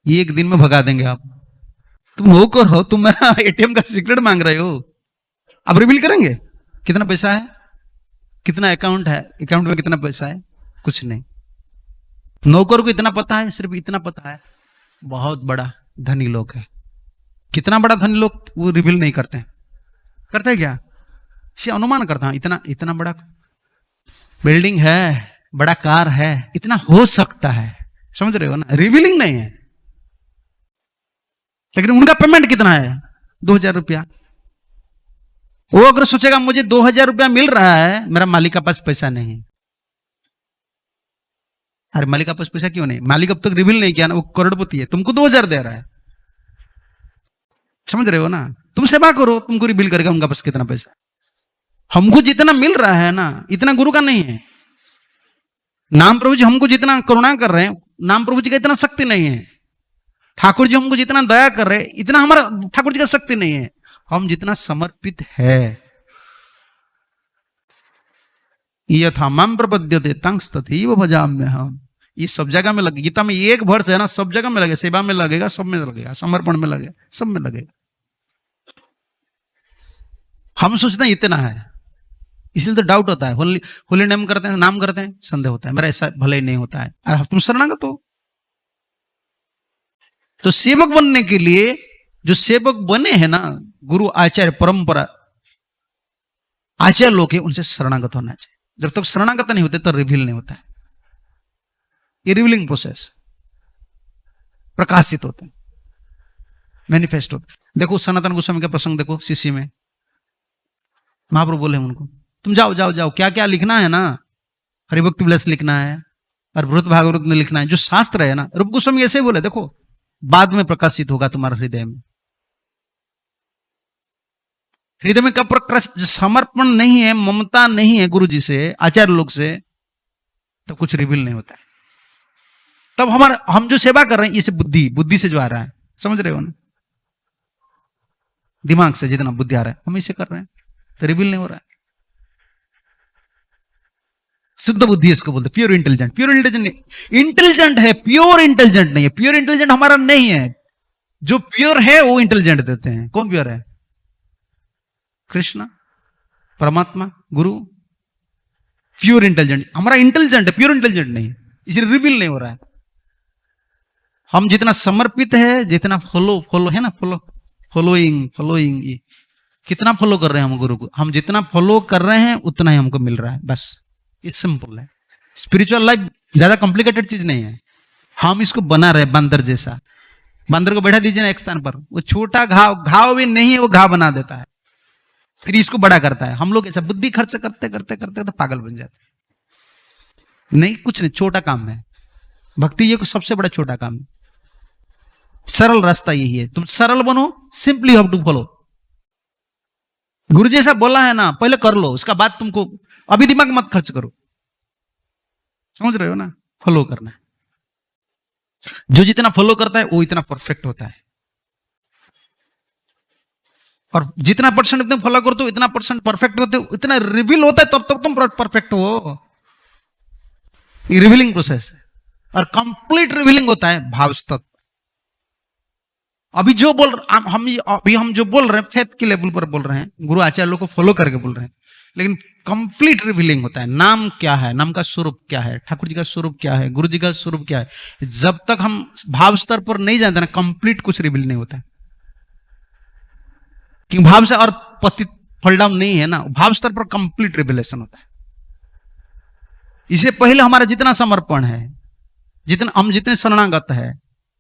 ये एक दिन में भगा देंगे आप। तुम नौकर हो, तुम मेरा एटीएम का सीक्रेट मांग रहे हो। आप रिवील करेंगे कितना पैसा है, कितना अकाउंट है, अकाउंट में कितना पैसा है? कुछ नहीं। नौकर को इतना पता है, सिर्फ इतना पता है, बहुत बड़ा धनी लोग है। कितना बड़ा धनी लोग वो रिवील नहीं करते हैं। करते हैं क्या? अनुमान करता हूं, इतना बड़ा बिल्डिंग है, बड़ा कार है, इतना हो सकता है। समझ रहे हो ना? रिवीलिंग नहीं है। लेकिन उनका पेमेंट कितना है? 2000 रुपया। वो अगर सोचेगा मुझे 2000 रुपया मिल रहा है, मेरा मालिक के पास पैसा नहीं। अरे मालिक के पास पैसा क्यों नहीं? मालिक अब तक रिवील नहीं किया ना, वो करोड़पति है, तुमको 2000 दे रहा है। समझ रहे हो ना? तुम सेवा करो, तुमको रिवील करेगा उनका पास कितना पैसा। हमको जितना मिल रहा है ना, इतना गुरु का नहीं है। नाम प्रभु जी हमको जितना करुणा कर रहे हैं, नाम प्रभु जी का इतना शक्ति नहीं है। ठाकुर जी हमको जितना दया कर रहे हैं, इतना हमारा ठाकुर जी का शक्ति नहीं है। हम जितना समर्पित है, यथा माम प्रपद्यते तंस तथैव भजाम्यहम्। ये सब जगह में लगे, गीता में एक वर्ष है ना, सब जगह में लगे, सेवा में लगेगा, सब में लगेगा, समर्पण में लगेगा, सब में लगेगा। हम सोचते हैं इतना है, इसलिए तो डाउट होता है। होली नेम करते हैं, नाम करते हैं, संदेह होता है, मेरा ऐसा भले ही नहीं होता है। अरे तुम शरणागत हो। तो सेवक बनने के लिए जो सेवक बने हैं ना, गुरु आचार्य परंपरा आचार्य लोग हैं, उनसे शरणागत होना चाहिए। जब तक शरणागत नहीं होते तो रिवील नहीं होता है। ये रिवीलिंग प्रोसेस प्रकाशित होते हैं, मैनिफेस्ट होते हैं। देखो सनातन गोस्वामी का प्रसंग देखो, सीसी में महाप्रभु बोले उनको, तुम जाओ जाओ जाओ, क्या क्या लिखना है ना, हरिभक्ति विलास लिखना है और भृत भागवत में लिखना है, जो शास्त्र है ना। रूप गोस्वामी ऐसे बोले, देखो बाद में प्रकाशित होगा तुम्हारे हृदय में। हृदय में कब समर्पण नहीं है, ममता नहीं है गुरु जी से, आचार्य लोग से, तब कुछ रिवील नहीं होता है। तब हम जो सेवा कर रहे हैं, इसे बुद्धि से जो आ रहा है, समझ रहे हो ना, दिमाग से जितना बुद्धि आ रहा है हम इसे कर रहे हैं, तो रिवील नहीं हो रहा है। शुद्ध बुद्धि इसको बोलते, प्योर इंटेलिजेंट। प्योर इंटेलिजेंट है, प्योर इंटेलिजेंट नहीं है। प्योर इंटेलिजेंट हमारा नहीं है, जो प्योर है वो इंटेलिजेंट देते हैं। कौन प्योर है? कृष्ण, परमात्मा, गुरु। प्योर इंटेलिजेंट हमारा इंटेलिजेंट है, प्योर इंटेलिजेंट नहीं, इसलिए रिवील नहीं हो रहा है। हम जितना समर्पित है, जितना फॉलो है ना, फॉलोइंग, ये कितना फॉलो कर रहे हैं हम गुरु को, हम जितना फॉलो कर रहे हैं उतना ही हमको मिल रहा है, बस। ये सिंपल है। स्पिरिचुअल लाइफ ज्यादा कॉम्प्लिकेटेड चीज नहीं है। हम इसको बना रहे बंदर जैसा। बंदर को बैठा दीजिए ना एक स्थान पर, वो छोटा घाव भी नहीं है, वो घाव बना देता है, फिर इसको बड़ा करता है। हम लोग ऐसा बुद्धि खर्च करते करते करते तो पागल बन जाते। नहीं, कुछ नहीं, छोटा काम है भक्ति। ये सबसे बड़ा छोटा काम है। सरल रास्ता यही है, तुम सरल बनो, सिंपली हैव टू फॉलो। गुरु जैसा बोला है ना, पहले कर लो, उसका बाद तुमको अभी दिमाग मत खर्च करो। समझ रहे हो ना? फॉलो करना है। जो जितना फॉलो करता है वो इतना परफेक्ट होता है, और जितना परसेंट तुम फॉलो करते हो इतना परसेंट परफेक्ट होते हो, इतना रिवील होता है, तब तक तुम परफेक्ट हो। ये रिवीलिंग प्रोसेस है, और कंप्लीट रिवीलिंग होता है भाव स्तर। अभी जो हम जो बोल रहे हैं फेथ के लेवल पर बोल रहे हैं, गुरु आचार्य लोग को फॉलो करके बोल रहे हैं, लेकिन कंप्लीट रिवीलिंग होता है। नाम क्या है, नाम का स्वरूप क्या है, ठाकुर जी का स्वरूप क्या है, गुरु जी का स्वरूप क्या है, जब तक हम भाव स्तर पर नहीं जानते ना, कंप्लीट कुछ रिवील नहीं होता है। क्योंकि भाव से और पतित फॉल डाउन नहीं है ना, भाव स्तर पर कंप्लीट रिवीलेशन होता है। इससे पहले हमारा जितना समर्पण है, जितने शरणागत है,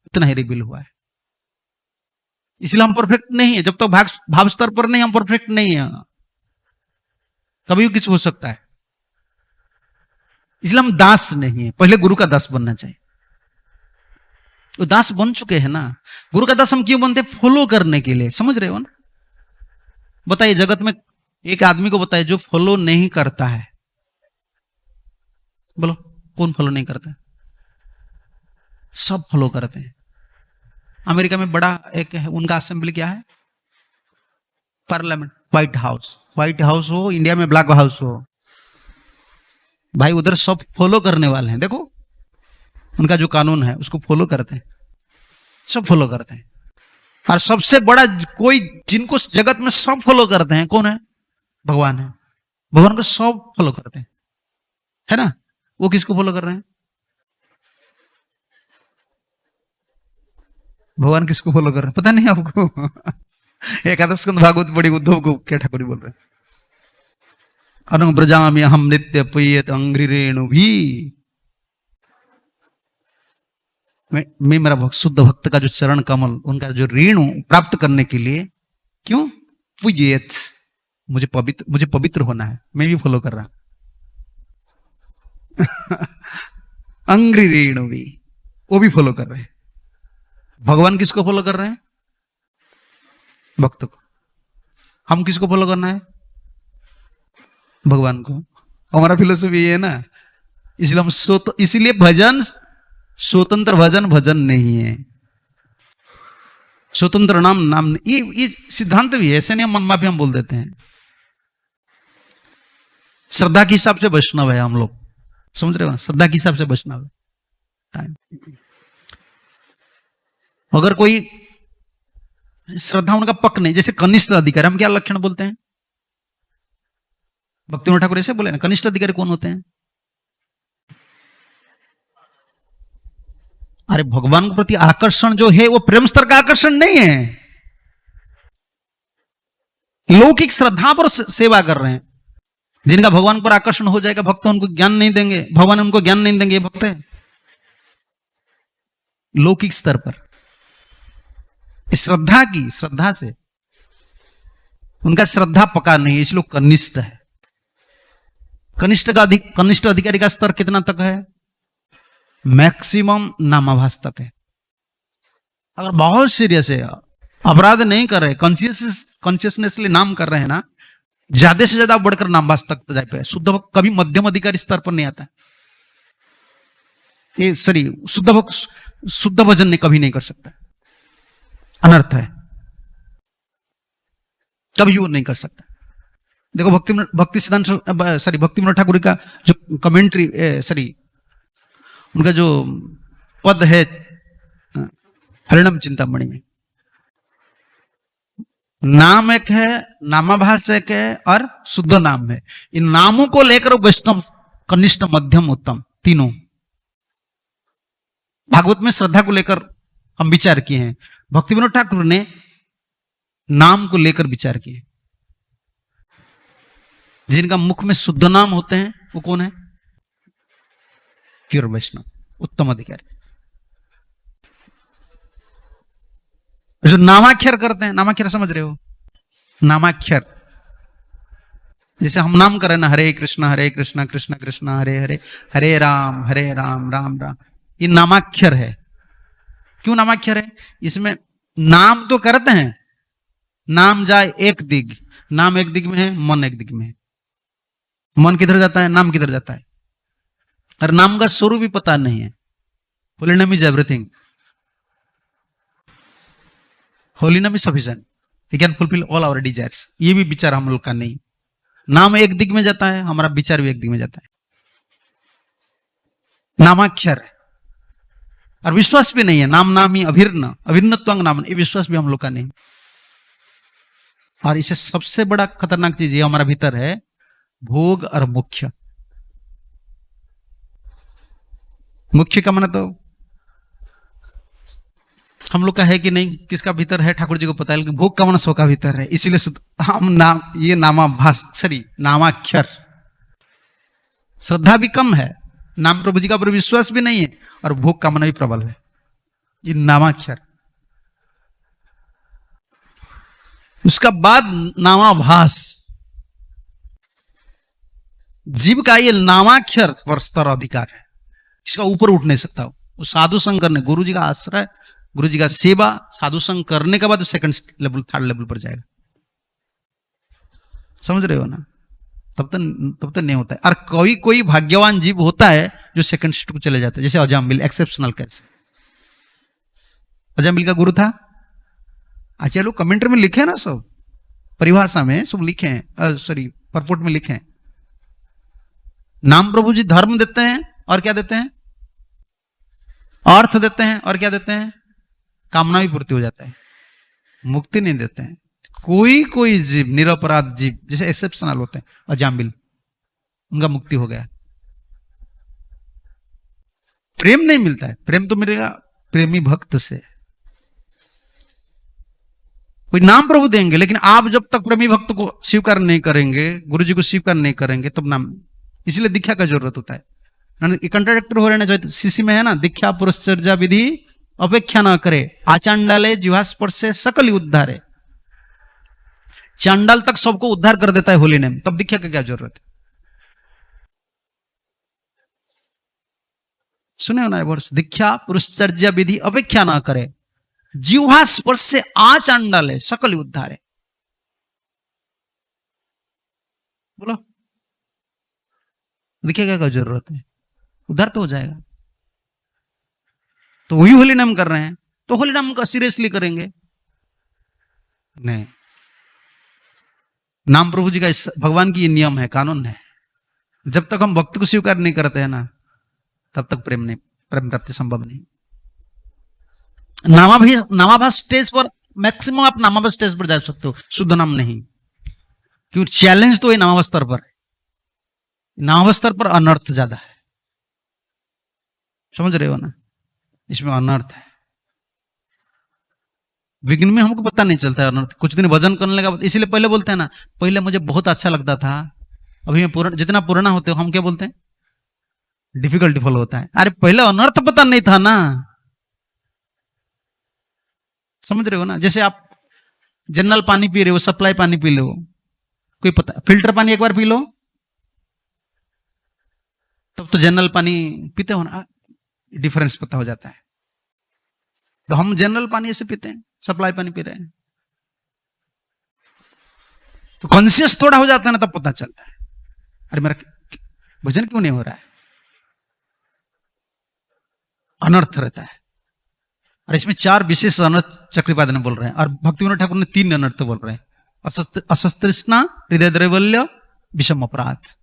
उतना ही रिवील हुआ है। इसलिए हम परफेक्ट नहीं है। जब तक भाव स्तर पर नहीं, हम परफेक्ट नहीं है। कभी भी कुछ हो सकता है। इसलिए हम दास नहीं है। पहले गुरु का दास बनना चाहिए। वो दास बन चुके हैं ना। गुरु का दास हम क्यों बनते? फॉलो करने के लिए। समझ रहे हो ना? बताइए, जगत में एक आदमी को बताइए जो फॉलो नहीं करता है, बोलो कौन फॉलो नहीं करता है? सब फॉलो करते हैं। अमेरिका में बड़ा एक है, उनका असेंबली क्या है? पार्लियामेंट, व्हाइट हाउस हो, इंडिया में ब्लैक हाउस हो, भाई उधर सब फॉलो करने वाले हैं। देखो उनका जो कानून है उसको फॉलो करते हैं, सब फॉलो करते हैं। और सबसे बड़ा कोई जिनको जगत में सब फॉलो करते हैं, कौन है? भगवान है। भगवान को सब फॉलो करते हैं, है ना? वो किसको फॉलो कर रहे हैं? भगवान किसको फॉलो कर रहे हैं? पता नहीं आपको? एकादश स्कंद भागवत बड़ी उद्धव को क्या ठाकुर बोल रहे हैं? अनुब्रजामि अहम नित्य पयेत अंघ्रि रेणु भी। मैं मेरा शुद्ध भक्त का जो चरण कमल, उनका जो रेणु प्राप्त करने के लिए, क्यों? पुयेत, मुझे पवित्र होना है। मैं भी फॉलो कर रहा। अंघ्रि रेणु भी, वो भी फॉलो कर रहे हैं। भगवान किसको फॉलो कर रहे हैं? भक्त को। हम किसको फॉलो करना है? भगवान को। हमारा फिलोसफी ये है ना। इसलिए हम इसीलिए भजन स्वतंत्र भजन नहीं है। स्वतंत्र नाम ये सिद्धांत भी है, ऐसे नहीं मनमाफी हम बोल देते हैं। श्रद्धा के हिसाब से वैष्णव है हम लोग, समझ रहे हो? श्रद्धा के हिसाब से वैष्णव है। अगर कोई श्रद्धा उनका पक नहीं, जैसे कनिष्ठ अधिकारी, हम क्या लक्षण बोलते हैं? भक्तिविनोद ठाकुर ऐसे बोले ना, कनिष्ठ अधिकारी कौन होते हैं? अरे भगवान के प्रति आकर्षण जो है वो प्रेम स्तर का आकर्षण नहीं है, लौकिक श्रद्धा पर सेवा कर रहे हैं। जिनका भगवान पर आकर्षण हो जाएगा, भक्त उनको ज्ञान नहीं देंगे, भगवान उनको ज्ञान नहीं देंगे, भक्त है लौकिक स्तर पर। श्रद्धा की, श्रद्धा से उनका श्रद्धा पका नहीं, इसलिए कनिष्ठ है। कनिष्ठ अधिकारी का स्तर कितना तक है? मैक्सिमम नामाभास तक है। अगर बहुत सीरियस है, अपराध नहीं कर रहे, कॉन्शियसनेसली नाम कर रहे हैं ना, ज्यादा से ज्यादा बढ़कर नामभास तक तो जा पाए। शुद्ध भक्त कभी मध्यम अधिकारी स्तर पर नहीं आता, ये सॉरी शुद्ध भजन ने कभी नहीं कर सकता, अनर्थ है, कभी वो नहीं कर सकता। देखो भक्ति सिद्धांत भक्तिविनोद ठाकुर का जो कमेंट्री उनका जो पद है हरिणम चिंतामणि में, नाम एक है, नामाभास एक है और शुद्ध नाम है। इन नामों को लेकर वैष्णव कनिष्ठ मध्यम उत्तम तीनों। भागवत में श्रद्धा को लेकर हम विचार किए हैं, भक्तिविनोद ठाकुर ने नाम को लेकर विचार किए। जिनका मुख में शुद्ध नाम होते हैं वो कौन है? प्योर वैष्णव, उत्तम अधिकारी। जो नामाक्षर करते हैं, नामाक्षर समझ रहे हो? नामाक्षर जैसे हम नाम कर रहे हैं ना, हरे कृष्णा कृष्ण कृष्ण हरे हरे, हरे राम राम राम, ये नामाक्षर है। क्यों नामाक्षर है? इसमें नाम तो करते हैं, नाम जाए एक दिग, नाम एक दिग में है, मन एक दिग में है। मन किधर जाता है, नाम किधर जाता है, और नाम का स्वरूप भी पता नहीं है। Holy name is everything, holy name is sufficient, he can fulfil all our desires. ये भी विचार हम लोग का नहीं। नाम एक दिग में जाता है, हमारा विचार भी एक दिग में जाता है। नामाक्षर है और विश्वास भी नहीं है। नाम नाम ही अभिन्नत्वांग नाम, ये विश्वास भी हम लोग का नहीं। और इसे सबसे बड़ा खतरनाक चीज ये हमारा भीतर है, भोग और मुख्य। मुख्य का माना तो हम लोग का है कि नहीं, किसका भीतर है ठाकुर जी को पता है, लेकिन भोग का माना सबका भीतर है। इसीलिए हम नाम, ये नामाभास नामाक्षर, श्रद्धा भी कम है, नाम प्रभु जी का पर विश्वास भी नहीं है, और भोग का माना भी प्रबल है। ये नामाक्षर। उसका बाद नामाभास, जीव का ये नामाक्षर पर स्तर अधिकार है, इसका ऊपर उठ नहीं सकता। वो साधु संग करने, गुरु जी का आश्रय, गुरु जी का सेवा, साधु संग करने के बाद सेकंड लेवल, थर्ड लेवल पर जाएगा। समझ रहे हो ना? तब तक नहीं होता है। और कोई भाग्यवान जीव होता है जो सेकंड स्टेप को चले जाता है, जैसे अजामिल, एक्सेप्शनल केस। अजामिल का गुरु था, अच्छा लोग कमेंट्री में लिखे ना, सब परिभाषा में सब लिखे हैं, सॉरी परपोर्ट में लिखे हैं। नाम प्रभु जी धर्म देते हैं और क्या देते हैं? अर्थ देते हैं और क्या देते हैं? कामना भी पूर्ति हो जाता है, मुक्ति नहीं देते हैं। कोई जीव, निरपराध जीव जैसे एक्सेप्शनल होते हैं, अजामिल, उनका मुक्ति हो गया। प्रेम नहीं मिलता है, प्रेम तो मिलेगा प्रेमी भक्त से। कोई नाम प्रभु देंगे, लेकिन आप जब तक प्रेमी भक्त को स्वीकार नहीं करेंगे, गुरु जी को स्वीकार नहीं करेंगे, तब नाम। इसलिए दीक्षा का जरूरत होता है। कंट्राडिक्टर हो रहे हैं, सीसी में है ना, दीक्षा पुरस्चर्या विधि अपेक्षा न करे, आचांडाले जिह्वास्पर्श से सकल उद्धारे। चांडाल तक सबको उद्धार कर देता है होली नेम, तब दीक्षा का क्या जरूरत है? सुने ना वर्ष, दीक्षा पुरस्चर्या विधि अपेक्षा न करे, जिह्वा स्पर्श से आचांडाले सकल उद्धारे। बोलो दीक्षा क्या जरूरत है? उद्धार तो हो जाएगा। तो वही होली नाम कर रहे हैं, तो होली नाम का सीरियसली करेंगे नहीं। नाम प्रभु जी का भगवान की ये नियम है, कानून है। जब तक हम भक्ति को स्वीकार नहीं करते हैं ना, तब तक प्रेम प्राप्ति संभव नहीं। नामाभास स्टेज पर मैक्सिमम आप नामाभास स्टेज पर जा सकते हो, शुद्ध नाम नहीं, क्योंकि चैलेंज तो ये नामाभास स्तर पर है। नामाभास स्तर पर अनर्थ ज्यादा है, समझ रहे हो ना, इसमें अनर्थ है। विघ्न में हमको पता नहीं चलता है अनर्थ। कुछ दिन भजन करने लगा, इसीलिए पहले बोलते हैं ना, पहले मुझे बहुत अच्छा लगता था, अभी मैं जितना पुराना होते हो हम क्या बोलते हैं, डिफिकल्टी फॉलो होता है। अरे पहले अनर्थ पता नहीं था ना, समझ रहे हो ना। जैसे आप जनरल पानी पी रहे हो, सप्लाई पानी पी लो, कोई पता, फिल्टर पानी एक बार पी लो तब तो जनरल पानी पीते हो ना, डिफरेंस पता हो जाता है। तो हम जनरल पानी ऐसे पीते हैं, सप्लाई पानी पी रहे हैं, तो कॉन्शियस थोड़ा हो जाता है ना, तब पता चलता है अरे मेरा भजन क्यों नहीं हो रहा है, अनर्थ रहता है। और इसमें 4 विशेष अनर्थ चक्रपाद ने बोल रहे हैं, और भक्तिविनोद ठाकुर ने 3 अनर्थ बोल रहे हैं। असतृष्णा, हृदय द्रैवल्य, विषम अपराध।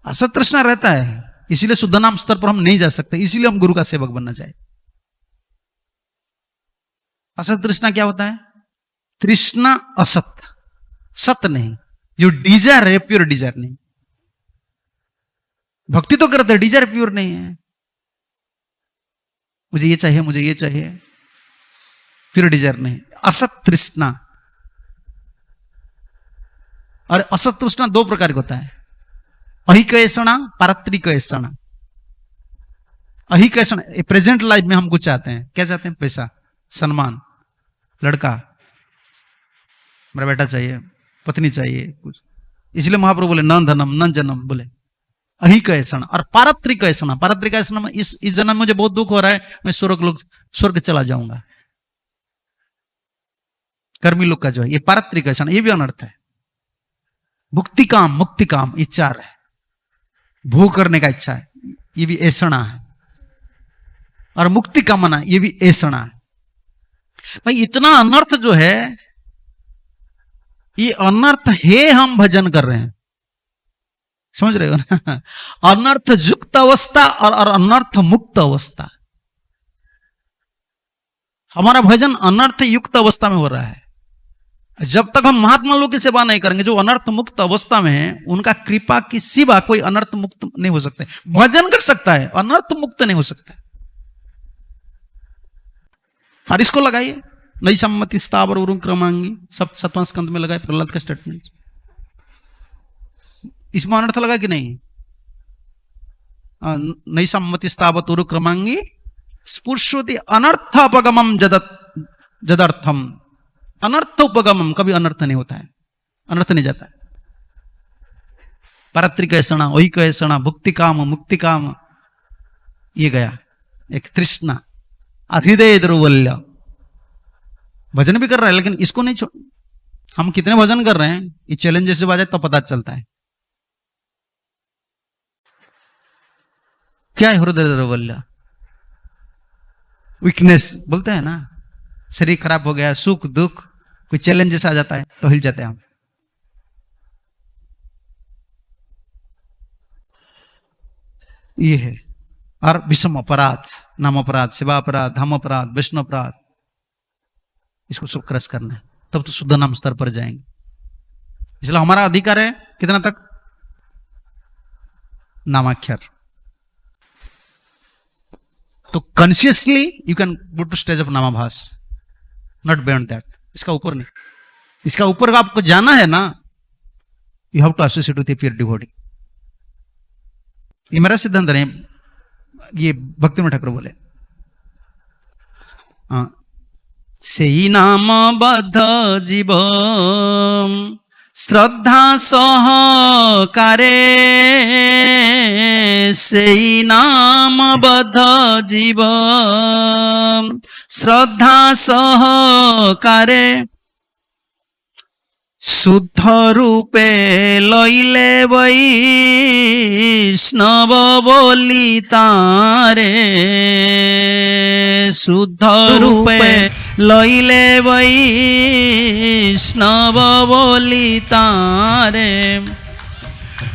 असतृष्णा रहता है, इसीलिए शुद्ध नाम स्तर पर हम नहीं जा सकते, इसीलिए हम गुरु का सेवक बनना चाहिए। असत तृष्णा क्या होता है, तृष्णा असत, सत नहीं, जो डिजायर है प्योर डिजायर नहीं। भक्ति तो करते हैं, डिजायर प्योर नहीं है, मुझे ये चाहिए, मुझे ये चाहिए, प्योर डिजायर नहीं, असत तृष्णा। और असत तृष्णा 2 प्रकार का होता है, अहिकैषणा, पारत्रिकैषणा। अहिकैषणा प्रेजेंट लाइफ में हम कुछ चाहते हैं, क्या चाहते हैं, पैसा, सम्मान, लड़का, मेरा बेटा चाहिए, पत्नी चाहिए कुछ, इसलिए महाप्रभु बोले न धनम न जन्म, बोले अहिकैषणा। और पारत्रिकैषणा, पारत्रिकैषणा में इस जन्म में मुझे बहुत दुख हो रहा है, मैं स्वर्ग चला जाऊंगा, कर्मी लोग का जो है ये पारत्रिकैषणा, ये भी अनर्थ है। भुक्ति काम, मुक्ति काम, ये 4 है। भोग करने का इच्छा है, ये भी ऐषणा है। और मुक्ति कामना, ये भी ऐषणा है। भाई इतना अनर्थ जो है, ये अनर्थ है, हम भजन कर रहे हैं, समझ रहे हो ना। अनर्थ युक्त अवस्था और अनर्थ मुक्त अवस्था, हमारा भजन अनर्थ युक्त अवस्था में हो रहा है। जब तक हम महात्मा लोग की सेवा नहीं करेंगे, जो अनर्थ मुक्त अवस्था में है, उनका कृपा की सिवा कोई अनर्थ मुक्त नहीं हो सकता है। भजन कर सकता है, अनर्थ मुक्त नहीं हो सकता। और इसको लगाइए, नई सम्मति स्थावर उरुम क्रमांगी, सब 7वां स्कंद में लगाए प्रहलाद का स्टेटमेंट, इसमें अनर्थ लगा कि नहीं। नई सम्मति स्थावत उरु क्रमांगी स्पुष्यति अनर्थोपगमम जदर्थम। अनर्थोपगमम, कभी अनर्थ नहीं होता है, अनर्थ नहीं जाता है। पारत्रिकैषणा, अहिकैषणा, भुक्ति काम, मुक्ति काम, ये गया एक तृष्णा। हृदय द्रैवल्य, भजन भी कर रहा है लेकिन इसको नहीं छोड़। हम कितने भजन कर रहे हैं, ये चैलेंजेस जब आ जाए तो पता चलता है क्या है हृदय द्रैवल्य। वीकनेस बोलते हैं ना, शरीर खराब हो गया, सुख दुख, कोई चैलेंजेस आ जाता है तो हिल जाते हैं हम। ये है। और विषम अपराध, नाम अपराध, सेवा अपराध, धर्म अपराध, वैष्णव अपराध, इसको सब क्रश करना है, तब तो शुद्ध नाम स्तर पर जाएंगे। इसलिए हमारा अधिकार है कितना तक, नामाक्षर। तो consciously you can go to stage of नामाभास, नॉट बियॉन्ड दैट। इसका ऊपर नहीं, इसका ऊपर आपको जाना है ना, you have to associate with a pure devotee. ये मेरा सिद्धांत है, ये भक्तिविनोद ठाकुर बोले। सेई नाम बद्ध जीव श्रद्धा सहकारे, सेई नाम बद्ध जीव श्रद्धा सहकारे, शुद्ध रूपे लैले वैष्णव बोली तारे, शुद्ध रूपे लैले वैष्णव बोली तारे।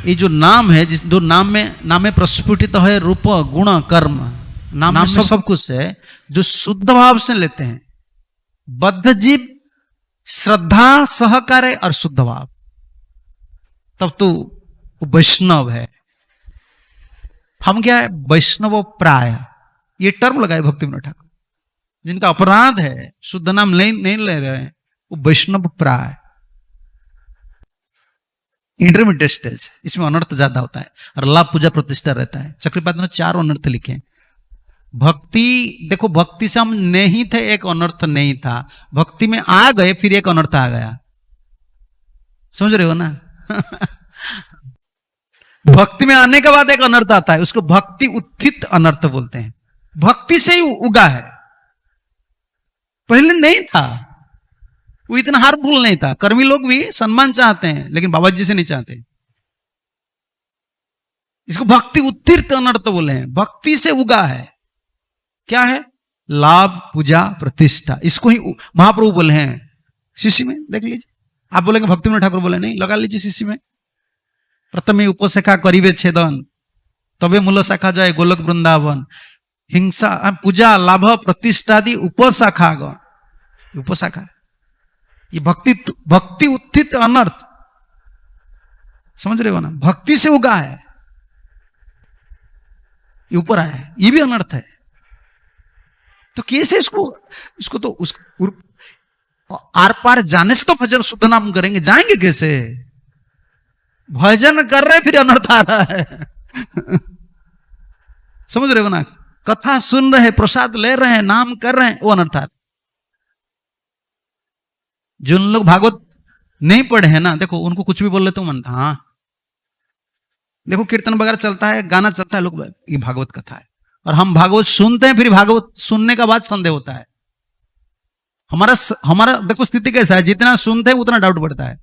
ये जो नाम है, जिस दो नाम में प्रस्फुटित तो है रूप गुण कर्म, नाम में सब कुछ है जो शुद्ध भाव से लेते हैं। बद्ध जीव, श्रद्धा, सहकार्य और शुद्ध भाव, तब तो वैष्णव है। हम क्या है, वैष्णव प्राय, ये टर्म लगाए भक्ति विनोद ठाकुर। जिनका अपराध है, शुद्ध नाम नहीं ले रहे हैं, वो वैष्णव प्राय, इंटरमीडिएट स्टेज। इसमें अनर्थ ज्यादा होता है और लाभ पूजा प्रतिष्ठा रहता है। चक्रपात ने 4 अनर्थ लिखे। भक्ति, देखो भक्ति से हम नहीं थे, एक अनर्थ नहीं था। भक्ति में आ गए, फिर एक अनर्थ आ गया। समझ रहे हो ना? भक्ति में आने के बाद एक अनर्थ आता है, उसको भक्ति उत्थित अनर्थ बोलते हैं। भक्ति से ही उगा है, पहले नहीं था। वो इतना हार्मफुल नहीं था। कर्मी लोग भी सम्मान चाहते हैं, लेकिन बाबा जी से नहीं चाहते। इसको भक्ति उत्तीर्ण अनर्थ बोले हैं। भक्ति से उगा है, क्या है? लाभ, पूजा, प्रतिष्ठा। इसको ही महाप्रभु बोले हैं शिष्य में। देख लीजिए, आप बोलेंगे भक्ति विनोद ठाकुर बोले, नहीं, लगा लीजिए शिष्य में। प्रथमे उपशाखा करिवे छेदन, तबे मूल शाखा जाए गोलक वृंदावन। हिंसा, पूजा, लाभ, प्रतिष्ठा आदि उपशाखा, उपशाखा। ये भक्ति उत्थित अनर्थ, समझ रहे हो ना? भक्ति से उगा है, ये ऊपर आया है, ये भी अनर्थ है। तो कैसे इसको तो उस आर पार जाने से तो भजन शुद्ध नाम करेंगे, जाएंगे कैसे? भजन कर रहे फिर अनर्थ आ रहा है। समझ रहे हो ना? कथा सुन रहे, प्रसाद ले रहे हैं, नाम कर रहे हैं, वो अनर्थ आ रहा है। जिन लोग भागवत नहीं पढ़े हैं ना, देखो उनको कुछ भी बोल लेते हो मन, हाँ देखो कीर्तन वगैरह चलता है, गाना चलता है, लोग ये भागवत कथा है। और हम भागवत सुनते हैं, फिर भागवत सुनने का बाद संदेह होता है। हमारा देखो स्थिति कैसा है, जितना सुनते हैं उतना डाउट बढ़ता है,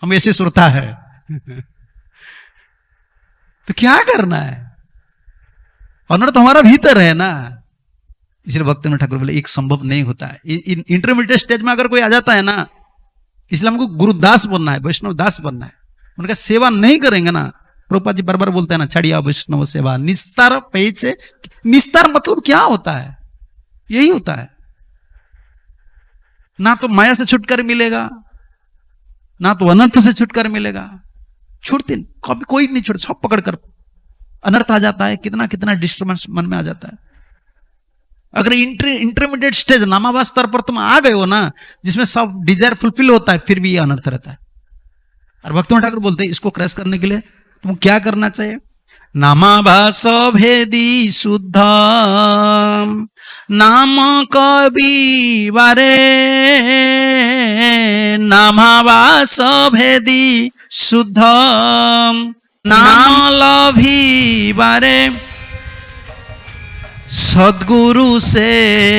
हम ऐसे सुनता है। तो क्या करना है? अनर्थ तो हमारा भीतर है ना। इसलिए भक्ति विनोद ठाकुर बोले एक संभव नहीं होता है। इंटरमीडिएट स्टेज में अगर कोई आ जाता है ना, इसलिए हमको गुरुदास बनना है, वैष्णव दास बनना है। उनका सेवा नहीं करेंगे ना, प्रभुपाद जी बार बार बोलते हैं ना, छड़िया वैष्णव सेवा निस्तार पैसे। निस्तार मतलब क्या होता है? यही होता है, ना तो माया से छुटकारा मिलेगा, ना तो अनर्थ से छुटकारा मिलेगा। छूटते कभी कोई नहीं छूट, सब पकड़ कर अनर्थ आ जाता है। कितना कितना डिस्टर्बेंस मन में आ जाता है। अगर इंटरमीडिएट स्टेज नामाभा स्तर पर तुम आ गए हो ना, जिसमें सब डिजायर फुलफिल होता है, फिर भी ये अनर्थ रहता है। और भक्ति विनोद ठाकुर बोलते हैं इसको क्रैश करने के लिए तुम क्या करना चाहिए? नामाभास भेदी शुद्ध नाम कवि बारे, नामाभास भेदी शुद्ध नाम लभी बारे, सद्गुरु से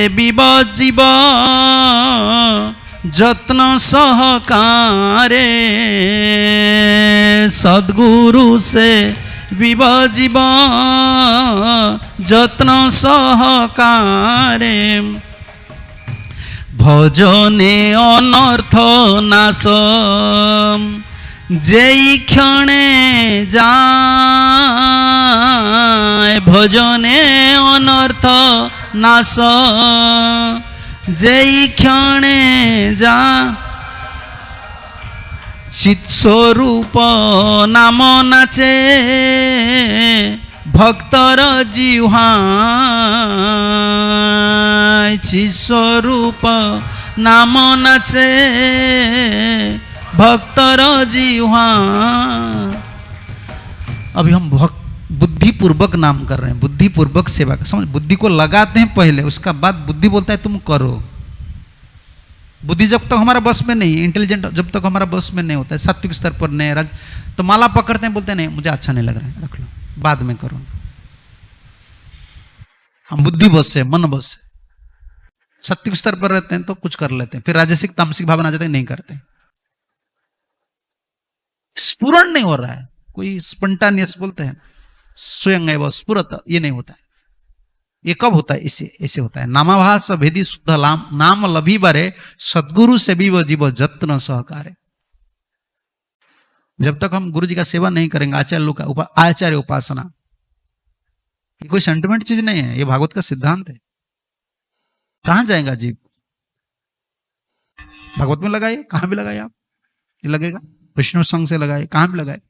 विवजीव जत्न सहकारे, सद्गुरु से विवजीव जत्न सहकारे, भजने अनर्थ नाश जेई क्षणे जाए, भजने अनर्थ नाश जेई क्षणे जा, चित्स्वरूप नाम नाचे भक्तर जिह्वाय, चित्स्वरूप नाम नाचे भक्तर जिह्वा। अभी हम बुद्धि पूर्वक नाम कर रहे हैं, बुद्धि पूर्वक सेवा का समझ। बुद्धि को लगाते हैं पहले, उसका बाद बुद्धि बोलता है तुम करो। बुद्धि जब तक हमारा बस में नहीं है, इंटेलिजेंट जब तक हमारा बस में नहीं होता है, सात्विक स्तर पर नहीं राज, तो माला पकड़ते हैं, बोलते हैं नहीं मुझे अच्छा नहीं लग रहा है, रख लो बाद में करो। हम बुद्धि बस से, मन बस से, सात्विक स्तर पर रहते हैं तो कुछ कर लेते हैं, फिर राजसिक तामसिक भावना आ जाते हैं, नहीं करते। स्फुरण नहीं हो रहा है, कोई स्पंटानियस बोलते हैं स्वयं एवं स्फुरत, ये नहीं होता है। ये कब होता है? ऐसे होता है। नामाभास भेदी शुद्ध नाम लभी बारे, सद्गुरु से भी जीव जत्न सहकारे। जब तक हम गुरु जी का सेवा नहीं करेंगे, आचार्य लोग का आचार्य उपासना, ये कोई सेंटिमेंट चीज नहीं है, ये भागवत का सिद्धांत है। कहां जाएगा जीव? भागवत में लगाइए, कहां भी लगाइए आप, ये लगेगा। विष्णु संघ से लगाए, कहां भी लगाए।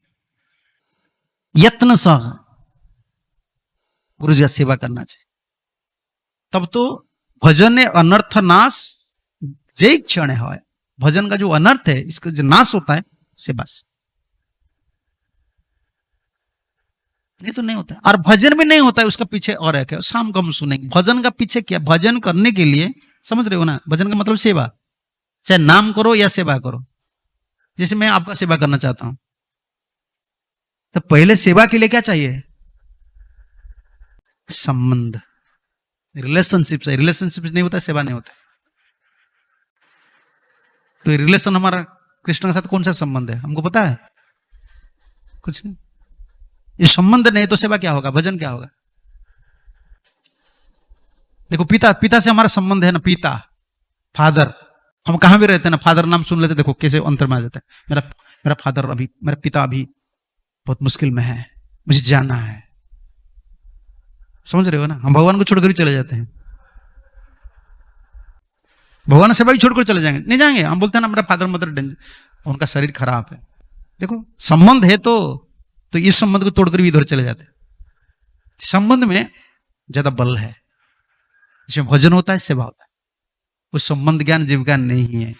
यत्न सह गुरु जी का सेवा करना चाहिए, तब तो भजन अनर्थ नाश जय क्षण है। भजन का जो अनर्थ है, इसका जो नाश होता है सेवा से, नहीं तो नहीं होता है। और भजन भी नहीं होता है, उसका पीछे और है क्या, शाम को हम सुनेंगे। भजन का पीछे क्या, भजन करने के लिए, समझ रहे हो ना, भजन का मतलब सेवा, चाहे नाम करो या सेवा करो। जैसे मैं आपका सेवा करना चाहता हूं, तो पहले सेवा के लिए क्या चाहिए, संबंध, रिलेशनशिप से। रिलेशनशिप नहीं होता सेवा नहीं होता। तो रिलेशन हमारा कृष्ण के साथ कौन सा संबंध है, हमको पता है? कुछ नहीं। ये संबंध नहीं तो सेवा क्या होगा, भजन क्या होगा? देखो पिता से हमारा संबंध है ना, पिता, फादर। हम कहां भी रहते हैं ना, फादर नाम सुन लेते, देखो कैसे अंतर में आ जाता है। मेरा फादर अभी, मेरा पिता अभी बहुत मुश्किल में है, मुझे जाना है। समझ रहे हो ना? हम भगवान को छोड़कर भी चले जाते हैं, भगवान सेवा भी छोड़कर चले जाएंगे, नहीं जाएंगे। हम बोलते हैं ना मेरा फादर मदर डेंजर, उनका शरीर खराब है। देखो संबंध है तो इस संबंध को तोड़कर भी इधर चले जाते हैं। संबंध में ज्यादा बल है, इसमें भजन होता है, सेवा होता है। वो संबंध ज्ञान जीव ज्ञान नहीं है,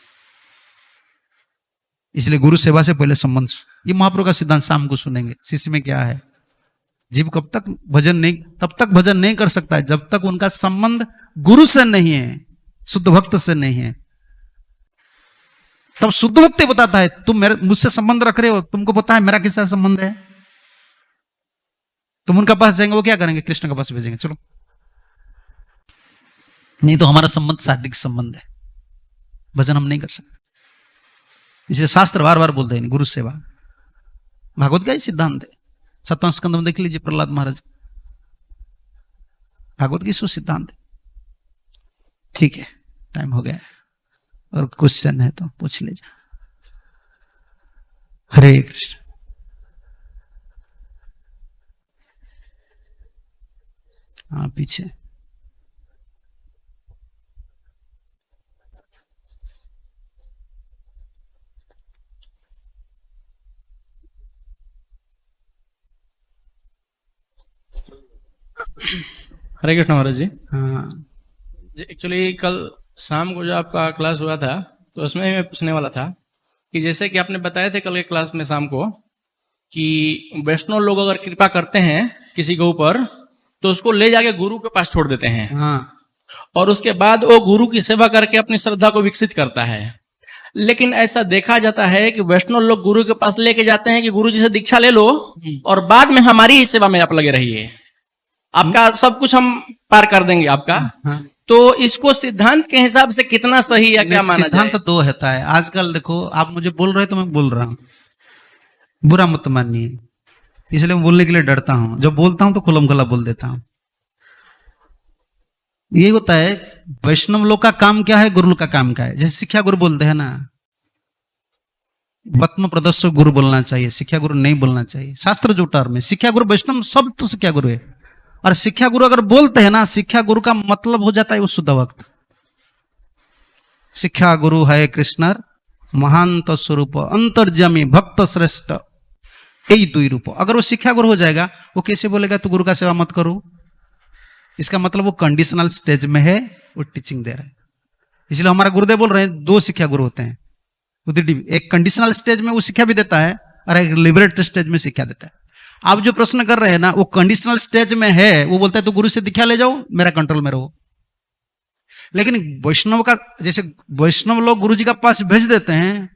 इसलिए गुरु सेवा से पहले संबंध। ये महाप्रभु का सिद्धांत शाम को सुनेंगे। शिष्य में क्या है, जीव कब तक भजन नहीं, तब तक भजन नहीं कर सकता है जब तक उनका संबंध गुरु से नहीं है, शुद्ध भक्त से नहीं है। तब शुद्ध भक्त बताता है, तुम मुझसे संबंध रख रहे हो, तुमको पता है मेरा किससे संबंध है। तुम उनका पास जाएंगे, वो क्या करेंगे, कृष्ण के पास भेजेंगे, चलो। नहीं तो हमारा संबंध शारीरिक संबंध है, भजन हम नहीं कर सकते। इसलिए शास्त्र बार बार बोलते हैं गुरु सेवा, भागवत का ही सिद्धांत है। 7वां स्कंद में देख लीजिए, प्रहलाद महाराज, भागवत की सो सिद्धांत है। ठीक है, टाइम हो गया और क्वेश्चन है तो पूछ लीजिए। हरे कृष्ण। हाँ पीछे। हरे कृष्ण महाराज जी। हाँ एक्चुअली कल शाम को जो आपका क्लास हुआ था, तो उसमें मैं पूछने वाला था कि जैसे कि आपने बताए थे कल के क्लास में शाम को कि वैष्णव लोग अगर कृपा करते हैं किसी के ऊपर, तो उसको ले जाके गुरु के पास छोड़ देते हैं। हाँ। और उसके बाद वो गुरु की सेवा करके अपनी श्रद्धा को विकसित करता है। लेकिन ऐसा देखा जाता है कि वैष्णव लोग गुरु के पास लेके जाते हैं कि गुरु जी से दीक्षा ले लो और बाद में हमारी ही सेवा में आप लगे रहिए, आपका सब कुछ हम पार कर देंगे आपका। हाँ। तो इसको सिद्धांत के हिसाब से कितना सही या क्या माना जाए? सिद्धांत दो होता है। आजकल देखो, आप मुझे बोल रहे तो मैं बोल रहा हूं, बुरा मत मानिए, इसलिए मैं बोलने के लिए डरता हूं। जब बोलता हूं तो खुलम खुला बोल देता हूं। ये होता है, वैष्णव लोग का काम क्या है, गुरु लोग का काम क्या है। जैसे शिक्षा गुरु बोलते हैं ना, पद्म प्रदर्शक गुरु बोलना चाहिए, शिक्षा गुरु नहीं बोलना चाहिए। शास्त्र जो टर्म है, शिक्षा गुरु वैष्णव सब तो शिक्षा गुरु है। और शिक्षा गुरु अगर बोलते हैं ना, शिक्षा गुरु का मतलब हो जाता है वो शुद्ध भक्त। शिक्षा गुरु है कृष्ण महांत स्वरूप अंतर्जमी भक्त श्रेष्ठ, यही दो ही रूप। अगर वो शिक्षा गुरु हो जाएगा, वो कैसे बोलेगा तू गुरु का सेवा मत करो? इसका मतलब वो कंडीशनल स्टेज में है, वो टीचिंग दे रहा है। इसलिए हमारा गुरुदेव बोल रहे हैं दो शिक्षा गुरु होते हैं। एक कंडीशनल स्टेज में वो शिक्षा भी देता है और एक लिबरेट स्टेज में शिक्षा देता है। आप जो प्रश्न कर रहे हैं ना, वो कंडीशनल स्टेज में है, वो बोलता है तो गुरु से दीक्षा ले जाओ, मेरा कंट्रोल में रहो। लेकिन वैष्णव का, जैसे वैष्णव लोग गुरु जी का पास भेज देते हैं,